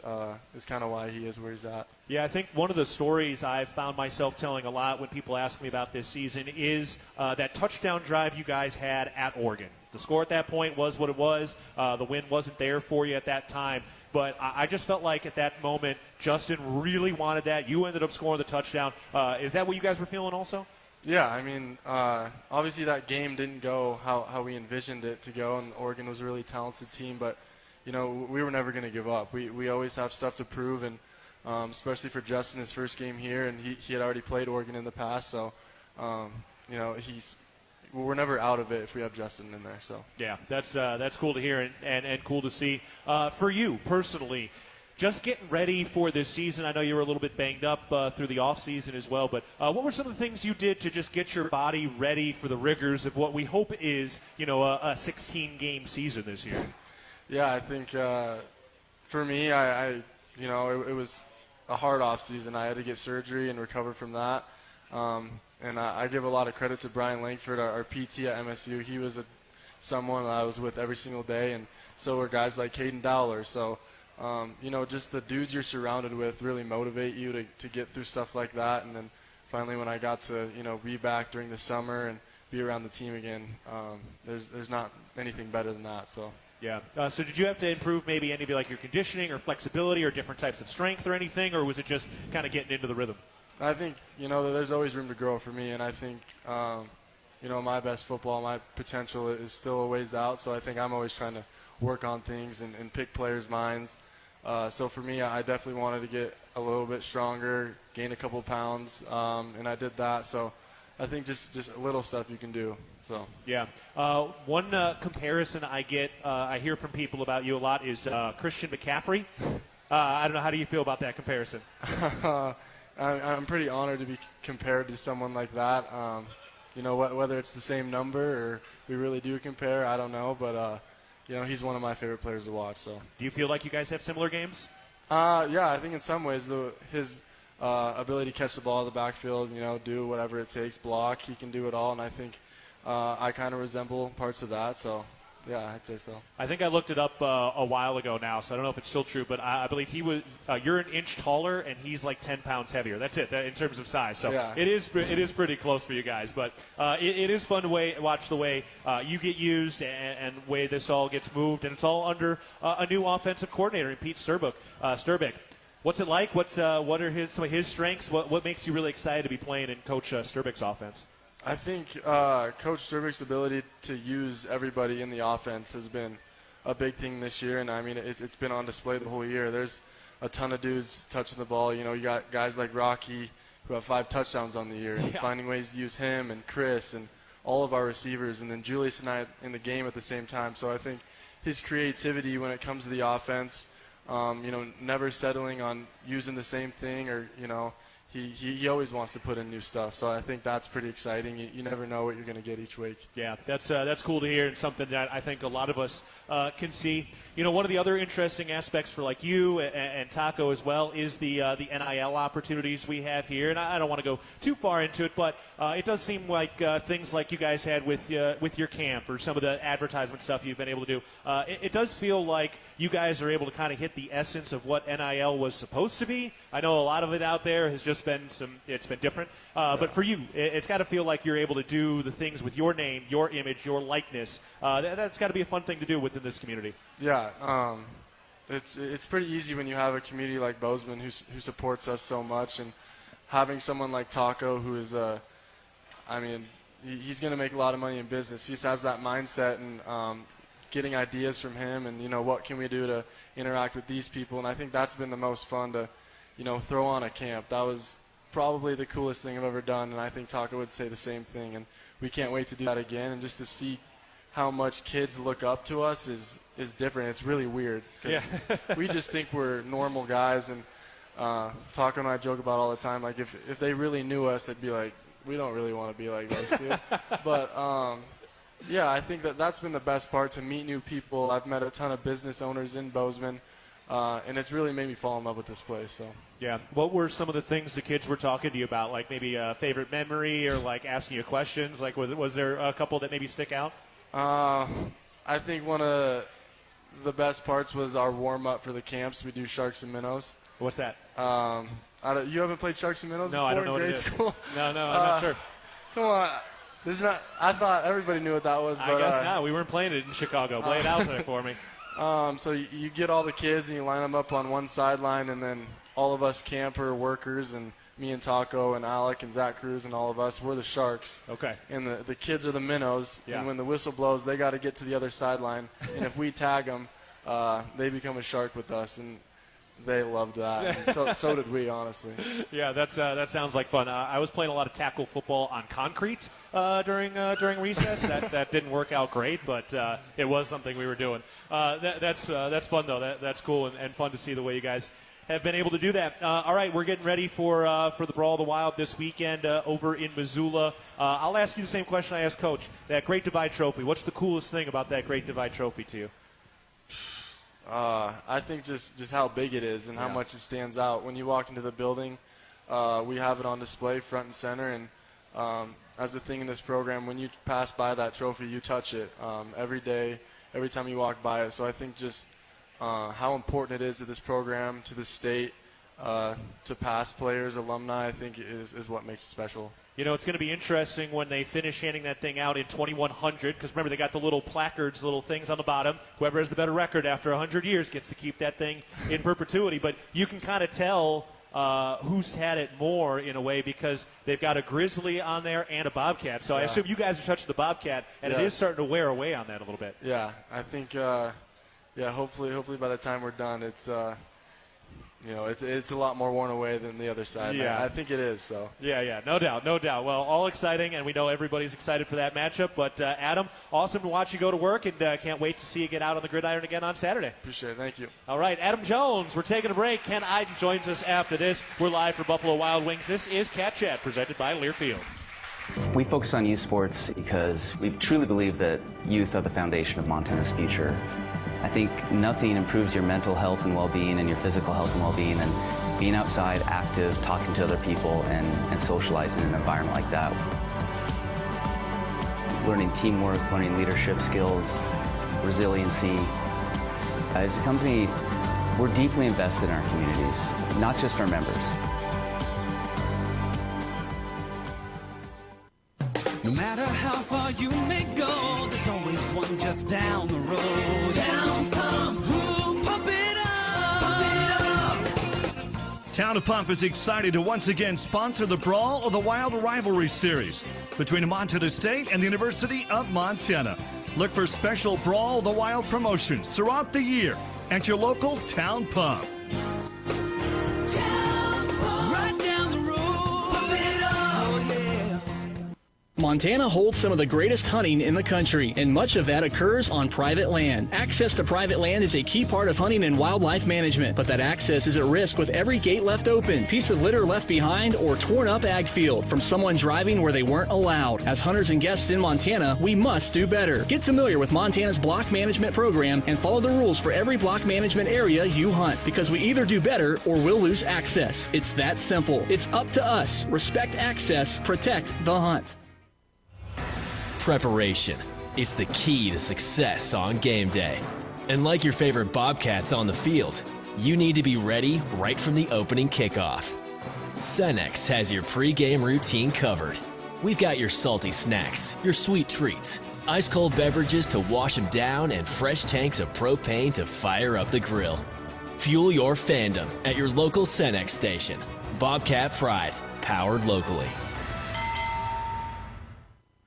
kind of why he is where he's at. Yeah, I think one of the stories I've found myself telling a lot when people ask me about this season is that touchdown drive you guys had at Oregon. The score at that point was what it was. The win wasn't there for you at that time. But I just felt like at that moment, Justin really wanted that. You ended up scoring the touchdown. Is that what you guys were feeling also? Yeah, I mean, obviously that game didn't go how we envisioned it to go, and Oregon was a really talented team. But, you know, we were never going to give up. We always have stuff to prove, and especially for Justin, his first game here, and he had already played Oregon in the past. So, you know, we're never out of it if we have Justin in there. So yeah, that's cool to hear and cool to see. For you personally, just getting ready for this season. I know you were a little bit banged up through the off season as well, but what were some of the things you did to just get your body ready for the rigors of what we hope is, you know, a 16-game season this year? Yeah, I think for me, I you know, it was a hard off season. I had to get surgery and recover from that. And I give a lot of credit to Brian Langford, our PT at MSU. He was someone I was with every single day, and so were guys like Caden Dowler. So, you know, just the dudes you're surrounded with really motivate you to get through stuff like that. And then finally when I got to, you know, be back during the summer and be around the team again, there's not anything better than that. So. Yeah. So did you have to improve maybe any of like your conditioning or flexibility or different types of strength or anything, or was it just kind of getting into the rhythm? I think, you know, there's always room to grow for me, and I think, you know, my best football, my potential is still a ways out, so I think I'm always trying to work on things and pick players' minds. So for me, I definitely wanted to get a little bit stronger, gain a couple pounds, and I did that. So I think just a little stuff you can do. So yeah. One comparison I hear from people about you a lot is Christian McCaffrey. I don't know, how do you feel about that comparison? I'm pretty honored to be compared to someone like that. You know, whether it's the same number or we really do compare, I don't know. But, you know, he's one of my favorite players to watch. So, do you feel like you guys have similar games? Yeah, I think in some ways his ability to catch the ball in the backfield, you know, do whatever it takes, block, he can do it all. And I think I kind of resemble parts of that. So, yeah, I'd say so. I think I looked it up a while ago now, so I don't know if it's still true, but I believe he was. You're an inch taller, and he's like 10 pounds heavier. That's it in terms of size. So yeah. It is pretty close for you guys. But it is fun to watch the way you get used and the way this all gets moved, and it's all under a new offensive coordinator in Pete Sturbick. What's it like? What are some of his strengths? What makes you really excited to be playing in Coach Sturbick's offense? I think Coach Sturbick's ability to use everybody in the offense has been a big thing this year, and I mean it's been on display the whole year. There's a ton of dudes touching the ball. You know, you got guys like Rocky who have 5 touchdowns on the year, and finding ways to use him and Chris and all of our receivers, and then Julius and I in the game at the same time. So I think his creativity when it comes to the offense, you know, never settling on using the same thing, or, you know, He always wants to put in new stuff, so I think that's pretty exciting. You never know what you're going to get each week. Yeah, that's cool to hear, and something that I think a lot of us can see. You know, one of the other interesting aspects for like you and Taco as well is the NIL opportunities we have here, and I don't want to go too far into it, but it does seem like things like you guys had with your camp or some of the advertisement stuff you've been able to do. It does feel like you guys are able to kind of hit the essence of what NIL was supposed to be. I know a lot of it out there has just been it's been different, but for you, it's got to feel like you're able to do the things with your name, your image, your likeness. That's got to be a fun thing to do within this community. Yeah, it's pretty easy when you have a community like Bozeman who supports us so much, and having someone like Taco who is I mean, he's going to make a lot of money in business. He just has that mindset, and getting ideas from him, and what can we do to interact with these people. And I think that's been the most fun to throw on a camp. That was probably the coolest thing I've ever done, and I think Taco would say the same thing. And we can't wait to do that again, and just to see how much kids look up to us is different. It's really weird, because we just think we're normal guys, and Taco and I joke about all the time, like if they really knew us, they'd be like, we don't really want to be like those two. But yeah, I think that's been the best part, to meet new people. I've met a ton of business owners in Bozeman, and it's really made me fall in love with this place. So yeah, what were some of the things the kids were talking to you about, like maybe a favorite memory, or like asking you questions? Like was there a couple that maybe stick out? I think one of the best parts was our warm-up for the camps. We do sharks and minnows. What's that? You haven't played sharks and minnows before? I don't know in grade what it is. school? No, I'm not sure. Come on. This is not. I thought everybody knew what that was. But, I guess not. We weren't playing it in Chicago. Play it out there for me. So you get all the kids and you line them up on one sideline, and then all of us camper workers, and me and Taco and Alec and Zach Cruz and all of us, we're the sharks. Okay. And the kids are the minnows. Yeah. And when the whistle blows, they got to get to the other sideline. And if we tag them, they become a shark with us. And they loved that. And so did we, honestly. Yeah, that sounds like fun. I was playing a lot of tackle football on concrete during recess. That didn't work out great, but it was something we were doing. That's fun, though. That's cool and fun to see the way you guys have been able to do that. All right, we're getting ready for the Brawl of the Wild this weekend over in Missoula. I'll ask you the same question I asked Coach. That Great Divide Trophy, what's the coolest thing about that Great Divide Trophy to you? I think just how big it is and how much it stands out. When you walk into the building, we have it on display front and center. And as a thing in this program, when you pass by that trophy, you touch it every day, every time you walk by it. So I think just how important it is to this program, to the state, to past players, alumni, I think is what makes it special. It's going to be interesting when they finish handing that thing out in 2100, because remember, they got the little placards, little things on the bottom. Whoever has the better record after 100 years gets to keep that thing in perpetuity. But you can kind of tell who's had it more in a way, because they've got a Grizzly on there and a Bobcat. So I assume you guys are touching the Bobcat, and it is starting to wear away on that a little bit. Yeah, I think, hopefully by the time we're done, it's it's a lot more worn away than the other side. Yeah. I think it is. So. Yeah, no doubt. Well, all exciting, and we know everybody's excited for that matchup. But, Adam, awesome to watch you go to work, and can't wait to see you get out on the gridiron again on Saturday. Appreciate it. Thank you. All right, Adam Jones, we're taking a break. Ken Eiden joins us after this. We're live for Buffalo Wild Wings. This is Cat Chat, presented by Learfield. We focus on youth sports because we truly believe that youth are the foundation of Montana's future. I think nothing improves your mental health and well-being and your physical health and well-being and being outside, active, talking to other people, and socializing in an environment like that. Learning teamwork, learning leadership skills, resiliency. As a company, we're deeply invested in our communities, not just our members. No matter how far you may go, there's always one just down the road. Town Pump, who pump it up, pump it up. Town of Pump is excited to once again sponsor the Brawl of the Wild Rivalry Series between Montana State and the University of Montana. Look for special Brawl of the Wild promotions throughout the year at your local Town Pump. Town Pump, right down the road, pump it up, yeah. Montana holds some of the greatest hunting in the country, and much of that occurs on private land. Access to private land is a key part of hunting and wildlife management, but that access is at risk with every gate left open, piece of litter left behind, or torn up ag field from someone driving where they weren't allowed. As hunters and guests in Montana, we must do better. Get familiar with Montana's block management program and follow the rules for every block management area you hunt, because we either do better or we'll lose access. It's that simple. It's up to us. Respect access, protect the hunt. Preparation. It's the key to success on game day. And like your favorite Bobcats on the field, you need to be ready right from the opening kickoff. Cenex has your pre-game routine covered. We've got your salty snacks, your sweet treats, ice-cold beverages to wash them down, and fresh tanks of propane to fire up the grill. Fuel your fandom at your local Cenex station. Bobcat Pride, powered locally.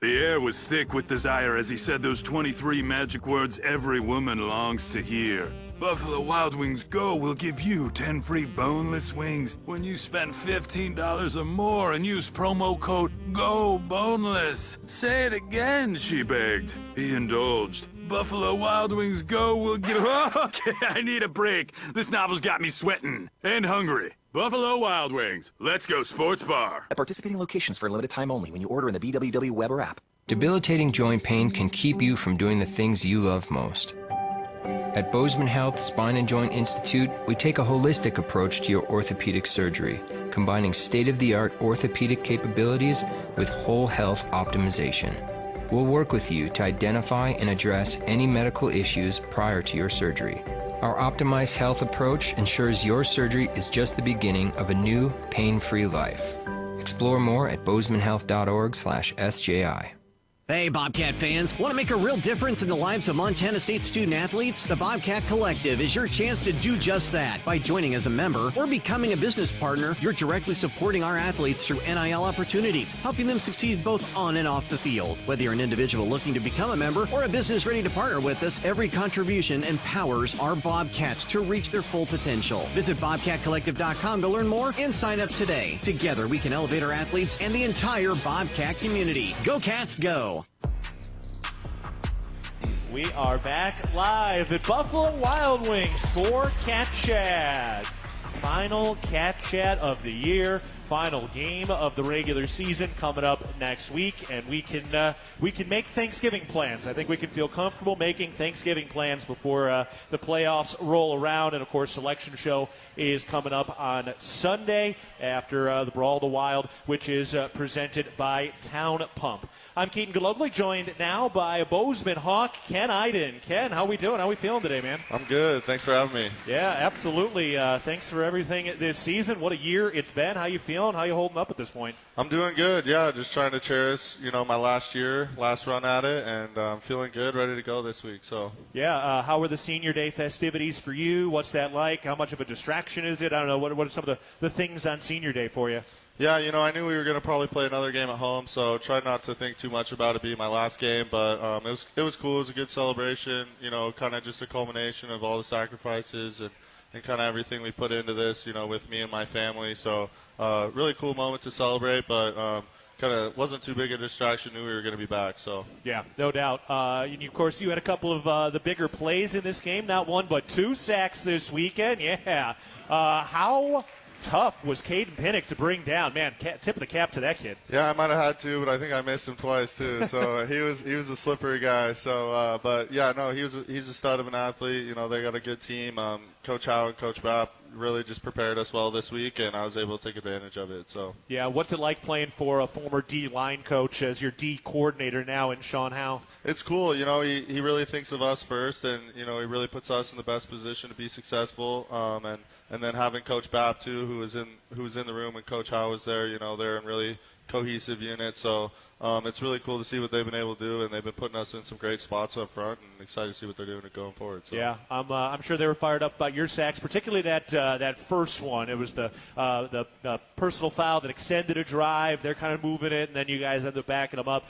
The air was thick with desire as he said those 23 magic words every woman longs to hear. Buffalo Wild Wings Go will give you 10 free boneless wings when you spend $15 or more and use promo code GOBONELESS. Say it again, she begged. He indulged. Buffalo Wild Wings Go will give... Okay, I need a break. This novel's got me sweating and hungry. Buffalo Wild Wings. Let's go sports bar. At participating locations for a limited time only when you order in the BWW web or app. Debilitating joint pain can keep you from doing the things you love most. At Bozeman Health Spine and Joint Institute, we take a holistic approach to your orthopedic surgery, combining state-of-the-art orthopedic capabilities with whole health optimization. We'll work with you to identify and address any medical issues prior to your surgery. Our optimized health approach ensures your surgery is just the beginning of a new, pain-free life. Explore more at bozemanhealth.org/SJI. Hey, Bobcat fans. Want to make a real difference in the lives of Montana State student athletes? The Bobcat Collective is your chance to do just that. By joining as a member or becoming a business partner, you're directly supporting our athletes through NIL opportunities, helping them succeed both on and off the field. Whether you're an individual looking to become a member or a business ready to partner with us, every contribution empowers our Bobcats to reach their full potential. Visit BobcatCollective.com to learn more and sign up today. Together, we can elevate our athletes and the entire Bobcat community. Go Cats, go! We are back live at Buffalo Wild Wings for Cat Chat. Final Cat Chat of the year. Final game of the regular season coming up next week, and we can make Thanksgiving plans. I think we can feel comfortable making Thanksgiving plans before the playoffs roll around. And of course, selection show is coming up on Sunday after the Brawl of the Wild, which is presented by Town Pump. I'm Keaton Gillogly, joined now by Bozeman Hawk Ken Eiden. Ken, how we doing? How we feeling today, man? I'm good. Thanks for having me. Yeah, absolutely. Thanks for everything this season. What a year it's been. How you feeling? How you holding up at this point? I'm doing good. Yeah, just trying to cherish, my last run at it, and I'm feeling good, ready to go this week. So. Yeah. How were the senior day festivities for you? What's that like? How much of a distraction is it? I don't know. What are some of the things on senior day for you? Yeah, I knew we were going to probably play another game at home, so tried not to think too much about it being my last game. But it was cool. It was a good celebration. Kind of just a culmination of all the sacrifices and kind of everything we put into this. With me and my family. So really cool moment to celebrate, but kind of wasn't too big a distraction. Knew we were going to be back. So yeah, no doubt. Of course, you had a couple of the bigger plays in this game. Not one, but 2 sacks this weekend. Yeah. How tough was Caden Pinnock to bring down? Man, tip of the cap to that kid. Yeah, I might have had to, but I think I missed him twice too. So he was a slippery guy. So, but yeah, no, he's a stud of an athlete. They got a good team. Coach Howe and Coach Bapp really just prepared us well this week, and I was able to take advantage of it. So yeah, what's it like playing for a former D line coach as your D coordinator now in Sean Howe? It's cool. He really thinks of us first, and he really puts us in the best position to be successful. And then having Coach Bapp too, who was in the room when Coach Howe was there. They're in really cohesive unit. So it's really cool to see what they've been able to do, and they've been putting us in some great spots up front, and excited to see what they're doing going forward. So. Yeah, I'm sure they were fired up about your sacks, particularly that first one. It was the personal foul that extended a drive. They're kind of moving it, and then you guys ended up backing them up.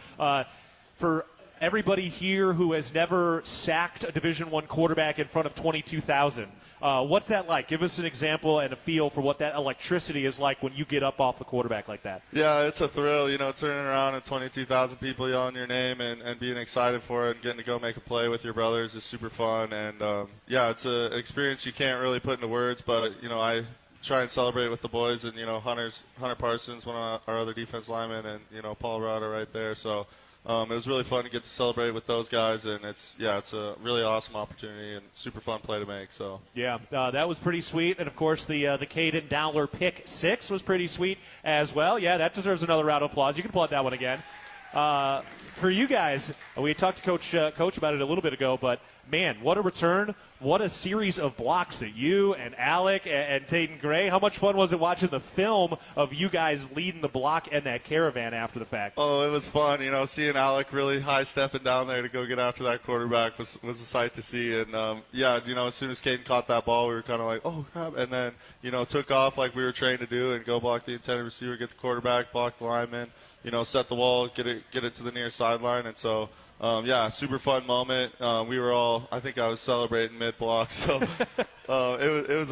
For everybody here who has never sacked a Division I quarterback in front of 22,000. What's that like? Give us an example and a feel for what that electricity is like when you get up off the quarterback like that. Yeah, it's a thrill, turning around and 22,000 people yelling your name and being excited for it and getting to go make a play with your brothers is super fun. And, yeah, it's an experience you can't really put into words, but, I try and celebrate with the boys and, Hunter Parsons, one of our other defense linemen, and, Paul Rada right there. So, it was really fun to get to celebrate with those guys, and it's a really awesome opportunity and super fun play to make. So yeah, that was pretty sweet, and of course the Caden Dowler pick 6 was pretty sweet as well. Yeah, that deserves another round of applause. You can applaud that one again. For you guys, we talked to Coach about it a little bit ago, but man, what a return. What a series of blocks that you and Alec and Tayden Gray. How much fun was it watching the film of you guys leading the block and that caravan after the fact? Oh, it was fun. Seeing Alec really high-stepping down there to go get after that quarterback was a sight to see. And, as soon as Caden caught that ball, we were kind of like, oh, crap. And then, took off like we were trained to do and go block the intended receiver, get the quarterback, block the lineman. set the wall, get it to the near sideline. And so, super fun moment. We were all, I think I was celebrating mid-block. So it was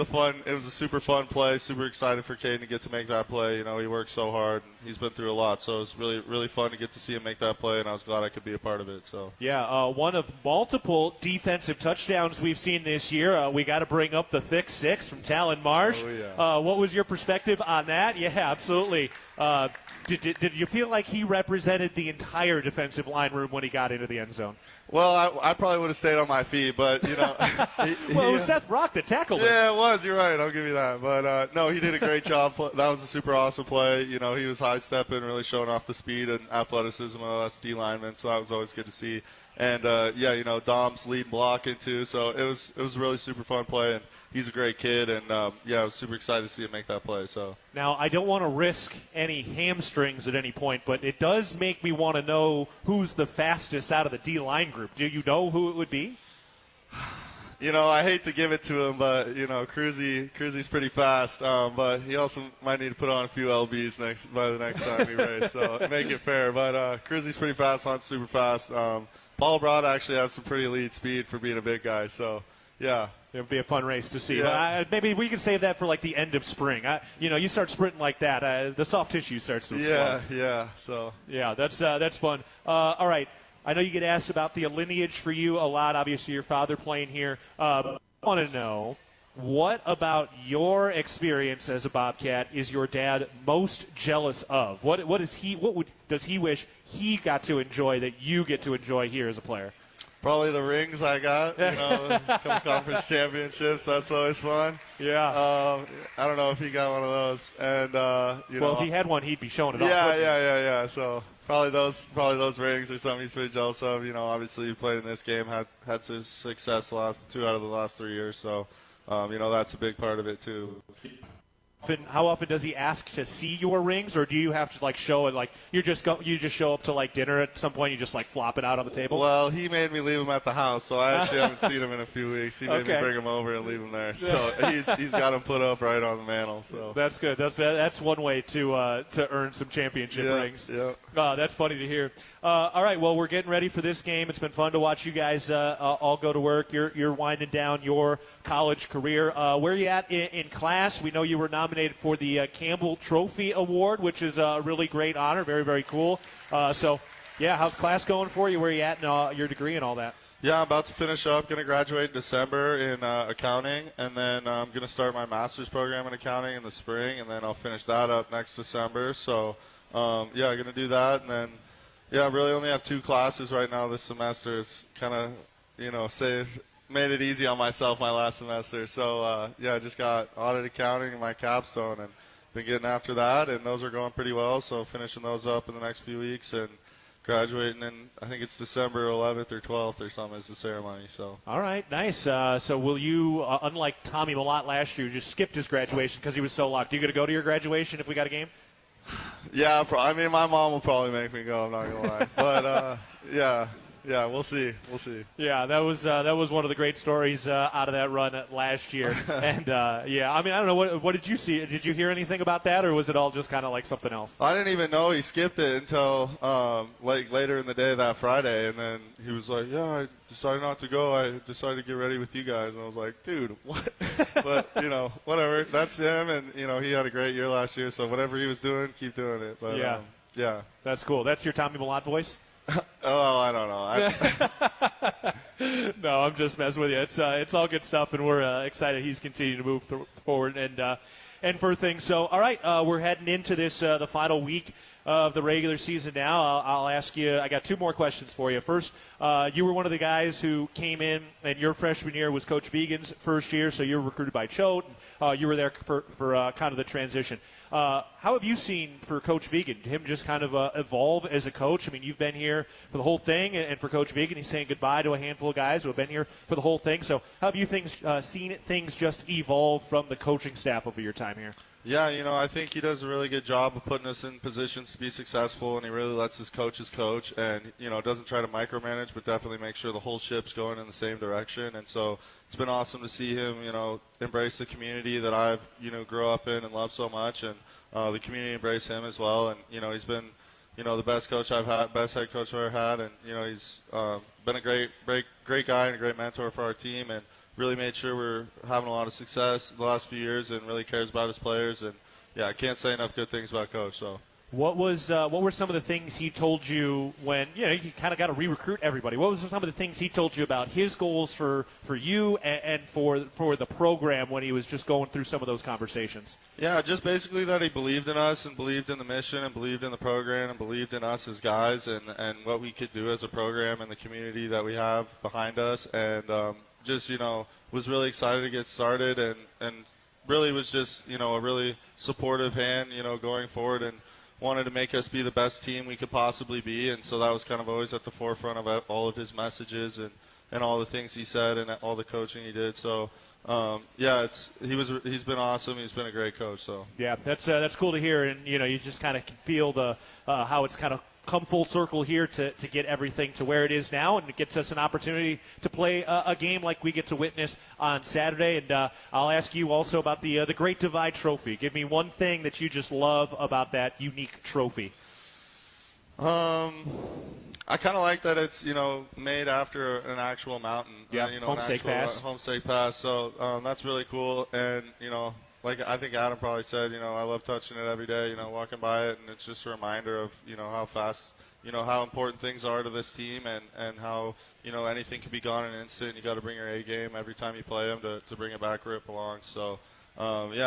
a super fun play. Super excited for Keaton to get to make that play. He worked so hard. And he's been through a lot. So it's really, really fun to get to see him make that play. And I was glad I could be a part of it. So yeah, one of multiple defensive touchdowns we've seen this year. We got to bring up the thick six from Talon Marsh. Oh, yeah. What was your perspective on that? Yeah, absolutely. Did you feel like he represented the entire defensive line room when he got into the end zone? Well, I probably would have stayed on my feet, but, it was Seth Rock that tackled him. Yeah, it was. You're right. I'll give you that. But, no, he did a great job. That was a super awesome play. He was high-stepping, really showing off the speed and athleticism of us D linemen, so that was always good to see. And, Dom's lead blocking, too, so it was a really super fun play. And he's a great kid, and, I was super excited to see him make that play. So now, I don't want to risk any hamstrings at any point, but it does make me want to know who's the fastest out of the D-line group. Do you know who it would be? I hate to give it to him, but, Cruzy's pretty fast, but he also might need to put on a few LBs by the next time we race, so make it fair. But Cruzy's pretty fast, Hunt's super fast. Paul Broad actually has some pretty elite speed for being a big guy, so, yeah. It would be a fun race to see. Yeah. Maybe we can save that for, the end of spring. You start sprinting like that, the soft tissue starts to explode. Yeah. So yeah, that's fun. All right. I know you get asked about the lineage for you a lot. Obviously, your father playing here. I want to know, what about your experience as a Bobcat is your dad most jealous of? What does he wish he got to enjoy that you get to enjoy here as a player? Probably the rings I got, couple conference championships. That's always fun. Yeah. I don't know if he got one of those. And if he had one, he'd be showing it off. Yeah. So probably those rings are something he's pretty jealous of. Obviously he played in this game, had success the last 2 out of the last 3 years. So that's a big part of it too. How often does he ask to see your rings, or do you have to show it? You just show up to dinner at some point, you just flop it out on the table? Well, he made me leave them at the house, so I actually haven't seen them in a few weeks. He made me bring them over and leave them there, so he's got them put up right on the mantle. So that's good. That's one way to earn some championship rings. Yeah. That's funny to hear. All right, well, we're getting ready for this game. It's been fun to watch you guys all go to work. You're winding down your college career. Where are you at in class? We know you were nominated for the Campbell Trophy Award, which is a really great honor. Very, very cool. How's class going for you? Where are you at in your degree and all that? Yeah, I'm about to finish up. Going to graduate in December in accounting, and then I'm going to start my master's program in accounting in the spring, and then I'll finish that up next December. So, I'm going to do that, and then I really only have 2 classes right now this semester. It's kind of, made it easy on myself my last semester. So, I just got audit accounting in my capstone and been getting after that, and those are going pretty well. So finishing those up in the next few weeks and graduating in, I think it's December 11th or 12th or something is the ceremony. So. All right, nice. So will you, unlike Tommy Malott last year, just skipped his graduation because he was so locked, are you going to go to your graduation if we got a game? Yeah, my mom will probably make me go, I'm not going to lie. But, yeah, we'll see. Yeah, that was one of the great stories out of that run last year. And, I don't know, what did you see? Did you hear anything about that, or was it all just kind of like something else? I didn't even know he skipped it until later in the day that Friday, and then he was like, I decided not to go. I decided to get ready with you guys. And I was like, dude, what? But, whatever. That's him, and, he had a great year last year, so whatever he was doing, keep doing it. But, yeah. That's cool. That's your Tommy Malott voice? Oh, I don't know. No, I'm just messing with you. It's all good stuff, and we're excited he's continuing to move forward and for things. So, all right, we're heading into this the final week of the regular season now. I'll ask you. I got 2 more questions for you. First, you were one of the guys who came in, and your freshman year was Coach Vigen's first year, so you were recruited by Choate. You were there for kind of the transition. How have you seen for Coach Vigen, him just kind of evolve as a coach? I mean, you've been here for the whole thing, and for Coach Vigen, he's saying goodbye to a handful of guys who have been here for the whole thing. So how have you seen things just evolve from the coaching staff over your time here? Yeah, I think he does a really good job of putting us in positions to be successful, and he really lets his coaches coach and, doesn't try to micromanage, but definitely make sure the whole ship's going in the same direction. And so it's been awesome to see him, embrace the community that I've, grew up in and love so much, and the community embrace him as well. And, he's been the best coach I've had, best head coach I've ever had, and he's been a great guy and a great mentor for our team, and really made sure we're having a lot of success the last few years, and really cares about his players. And yeah, I can't say enough good things about Coach. So. What were some of the things he told you when you kind of got to re-recruit everybody? What was some of the things he told you about his goals for you and for the program when he was just going through some of those conversations? Yeah, just basically that he believed in us and believed in the mission and believed in the program and believed in us as guys and what we could do as a program and the community that we have behind us, and just was really excited to get started and really was just a really supportive hand going forward, and wanted to make us be the best team we could possibly be. And so that was kind of always at the forefront of all of his messages and all the things he said and all the coaching he did. So he's been awesome. He's been a great coach. So yeah, that's cool to hear. And you just kind of can feel the how it's kind of come full circle here to get everything to where it is now, and it gets us an opportunity to play a game like we get to witness on Saturday. And I'll ask you also about the Great Divide Trophy. Give me one thing that you just love about that unique trophy. I kind of like that it's made after an actual mountain. Yeah, Homestake Pass. Homestake Pass. So that's really cool. And like I think Adam probably said, I love touching it every day, walking by it, and it's just a reminder of, how fast, how important things are to this team, and how, anything can be gone in an instant. You got to bring your A game every time you play them to bring it back where it belongs. So, probably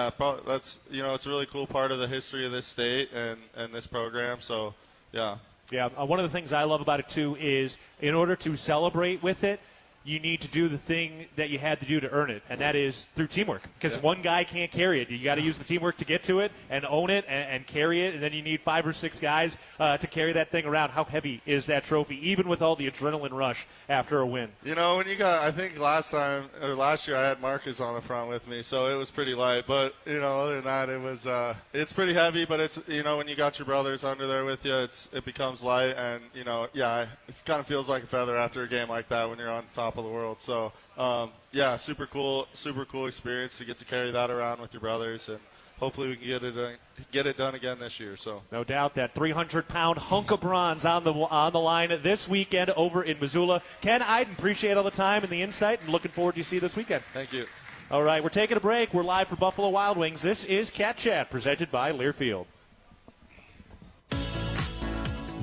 that's, it's a really cool part of the history of this state and this program. So, yeah. Yeah, one of the things I love about it, too, is in order to celebrate with it, you need to do the thing that you had to do to earn it, and that is through teamwork, because one guy can't carry it. You got to use the teamwork to get to it and own it and carry it, and then you need 5 or 6 guys to carry that thing around. How heavy is that trophy, even with all the adrenaline rush after a win? When you got, I think last year I had Marcus on the front with me, so it was pretty light. But other than that, it was it's pretty heavy. But it's when you got your brothers under there with you, it becomes light, and it kind of feels like a feather after a game like that when you're on top of the world. So super cool experience to get to carry that around with your brothers, and hopefully we can get it done again this year. So no doubt that 300-pound hunk of bronze on the line this weekend over in Missoula. Ken Eiden, appreciate all the time and the insight, and looking forward to see you this weekend. Thank you. All right, we're taking a break. We're live for Buffalo Wild Wings. This is Cat Chat, presented by Learfield.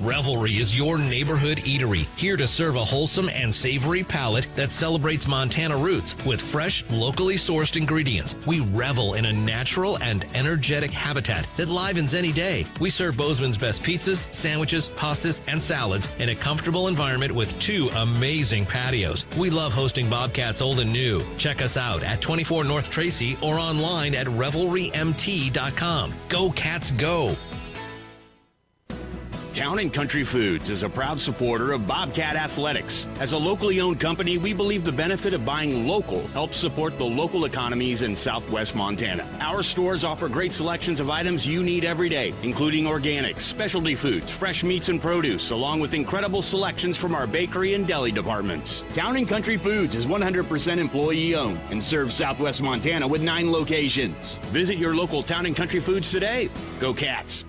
Revelry is your neighborhood eatery, here to serve a wholesome and savory palate that celebrates Montana roots with fresh, locally sourced ingredients. We revel in a natural and energetic habitat that livens any day. We serve Bozeman's best pizzas, sandwiches, pastas, and salads in a comfortable environment with 2 amazing patios. We love hosting Bobcats old and new. Check us out at 24 North Tracy or online at revelrymt.com. Go Cats, go! Town & Country Foods is a proud supporter of Bobcat Athletics. As a locally owned company, we believe the benefit of buying local helps support the local economies in southwest Montana. Our stores offer great selections of items you need every day, including organics, specialty foods, fresh meats and produce, along with incredible selections from our bakery and deli departments. Town & Country Foods is 100% employee-owned and serves southwest Montana with 9 locations. Visit your local Town & Country Foods today. Go Cats!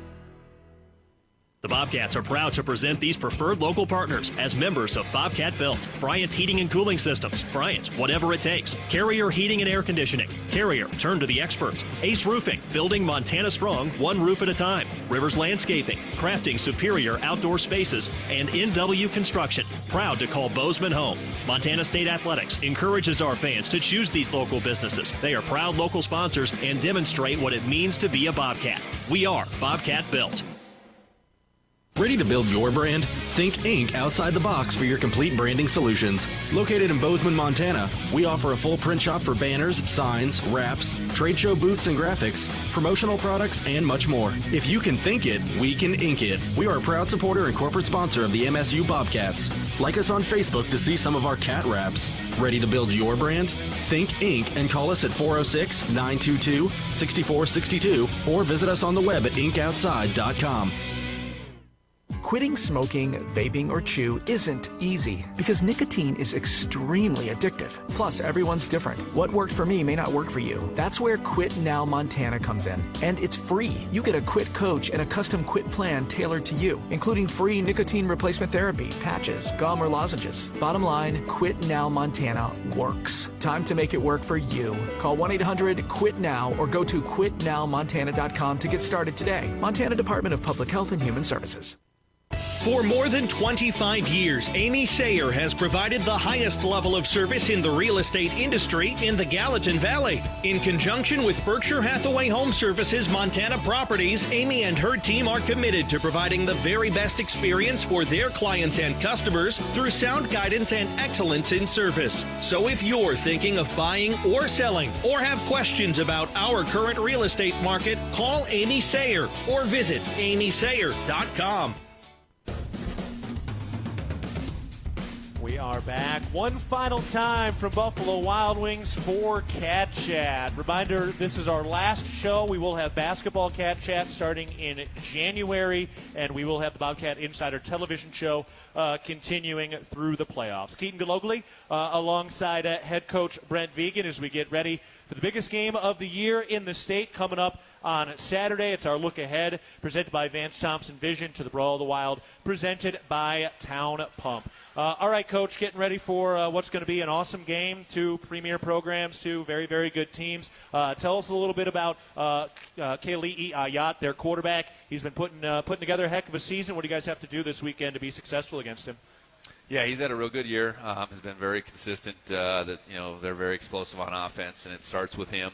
The Bobcats are proud to present these preferred local partners as members of Bobcat Built, Bryant Heating and Cooling Systems, Bryant, whatever it takes, Carrier Heating and Air Conditioning, Carrier, turn to the experts, Ace Roofing, building Montana strong, one roof at a time, Rivers Landscaping, crafting superior outdoor spaces, and NW Construction, proud to call Bozeman home. Montana State Athletics encourages our fans to choose these local businesses. They are proud local sponsors and demonstrate what it means to be a Bobcat. We are Bobcat Built. Ready to build your brand? Think Inc. outside the box for your complete branding solutions. Located in Bozeman, Montana, we offer a full print shop for banners, signs, wraps, trade show booths and graphics, promotional products, and much more. If you can think it, we can ink it. We are a proud supporter and corporate sponsor of the MSU Bobcats. Like us on Facebook to see some of our cat wraps. Ready to build your brand? Think Inc. and call us at 406-922-6462 or visit us on the web at inkoutside.com. Quitting smoking, vaping, or chew isn't easy because nicotine is extremely addictive. Plus, everyone's different. What worked for me may not work for you. That's where Quit Now Montana comes in. And it's free. You get a quit coach and a custom quit plan tailored to you, including free nicotine replacement therapy, patches, gum, or lozenges. Bottom line, Quit Now Montana works. Time to make it work for you. Call 1-800-QUIT-NOW or go to quitnowmontana.com to get started today. Montana Department of Public Health and Human Services. For more than 25 years, Amy Sayer has provided the highest level of service in the real estate industry in the Gallatin Valley. In conjunction with Berkshire Hathaway Home Services Montana Properties, Amy and her team are committed to providing the very best experience for their clients and customers through sound guidance and excellence in service. So if you're thinking of buying or selling or have questions about our current real estate market, call Amy Sayer or visit amysayer.com. We are back one final time from Buffalo Wild Wings for Cat Chat. Reminder, this is our last show. We will have basketball Cat Chat starting in January, and we will have the Bobcat Insider television show continuing through the playoffs. Keaton Gillogly alongside head coach Brent Vigen as we get ready for the biggest game of the year in the state coming up on Saturday. It's our look ahead presented by Vance Thompson Vision to the Brawl of the Wild presented by Town Pump. All right, Coach, getting ready for what's going to be an awesome game. Two premier programs, two very, very good teams. Tell us a little bit about Kali'i Ayat, their quarterback. He's been putting together a heck of a season. What do you guys have to do this weekend to be successful against him? Yeah, he's had a real good year. Has been very consistent. They're very explosive on offense, and it starts with him.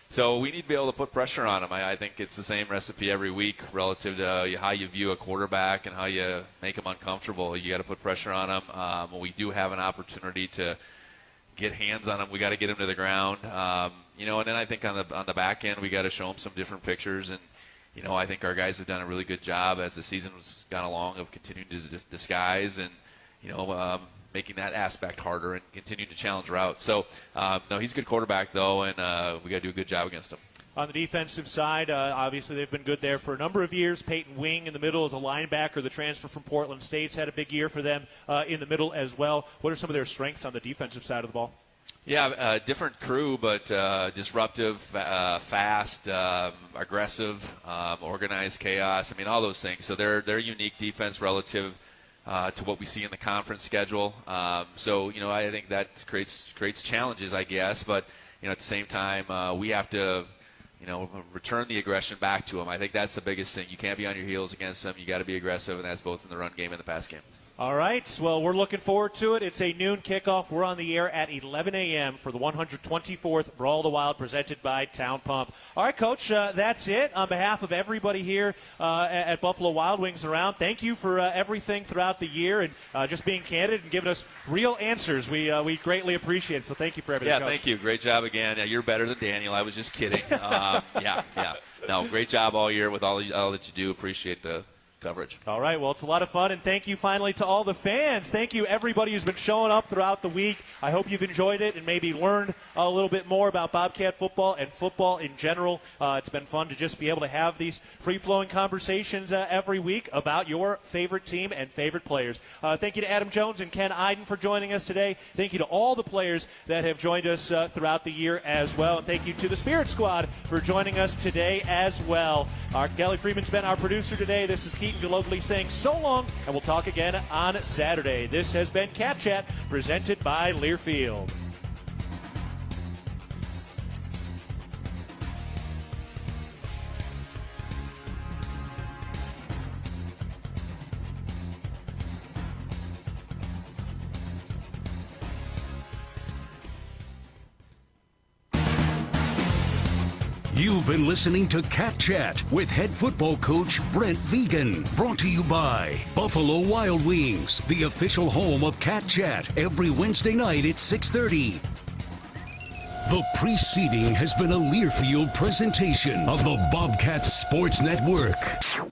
So we need to be able to put pressure on him. I think it's the same recipe every week relative to how you view a quarterback and how you make him uncomfortable. You got to put pressure on him. We do have an opportunity to get hands on him. We got to get him to the ground. And then I think on the back end we got to show him some different pictures. And I think our guys have done a really good job as the season has gone along of continuing to disguise and making that aspect harder and continuing to challenge routes. So, no, he's a good quarterback, though, and we got to do a good job against him. On the defensive side, obviously they've been good there for a number of years. Peyton Wing in the middle as a linebacker. The transfer from Portland State's had a big year for them in the middle as well. What are some of their strengths on the defensive side of the ball? Yeah, different crew, but disruptive, fast, aggressive, organized chaos. I mean, all those things. So they're unique defense relative to what we see in the conference schedule. So I think that creates challenges, I guess. But at the same time, we have to return the aggression back to them. I think that's the biggest thing. You can't be on your heels against them. You got to be aggressive, and that's both in the run game and the pass game. All right. Well, we're looking forward to it. It's a noon kickoff. We're on the air at 11 a.m. for the 124th Brawl of the Wild presented by Town Pump. All right, Coach, that's it. On behalf of everybody here at Buffalo Wild Wings around, thank you for everything throughout the year and just being candid and giving us real answers. We greatly appreciate it, so thank you for everything, Coach. Thank you. Great job again. Yeah, you're better than Daniel. I was just kidding. Yeah. No, great job all year with all that you do. Appreciate the coverage. All right, well, it's a lot of fun, and thank you finally to all the fans. Thank you, everybody who's been showing up throughout the week. I hope you've enjoyed it and maybe learned a little bit more about Bobcat football and football in general. It's been fun to just be able to have these free-flowing conversations every week about your favorite team and favorite players. Thank you to Adam Jones and Ken Eiden for joining us today. Thank you to all the players that have joined us throughout the year as well. And thank you to the Spirit Squad for joining us today as well. Kelly Freeman's been our producer today. This is Keaton Gillogly saying so long, and we'll talk again on Saturday. This has been Cat Chat, presented by Learfield. You've been listening to Cat Chat with head football coach Brent Vigen. Brought to you by Buffalo Wild Wings, the official home of Cat Chat, every Wednesday night at 6:30. The preceding has been a Learfield presentation of the Bobcats Sports Network.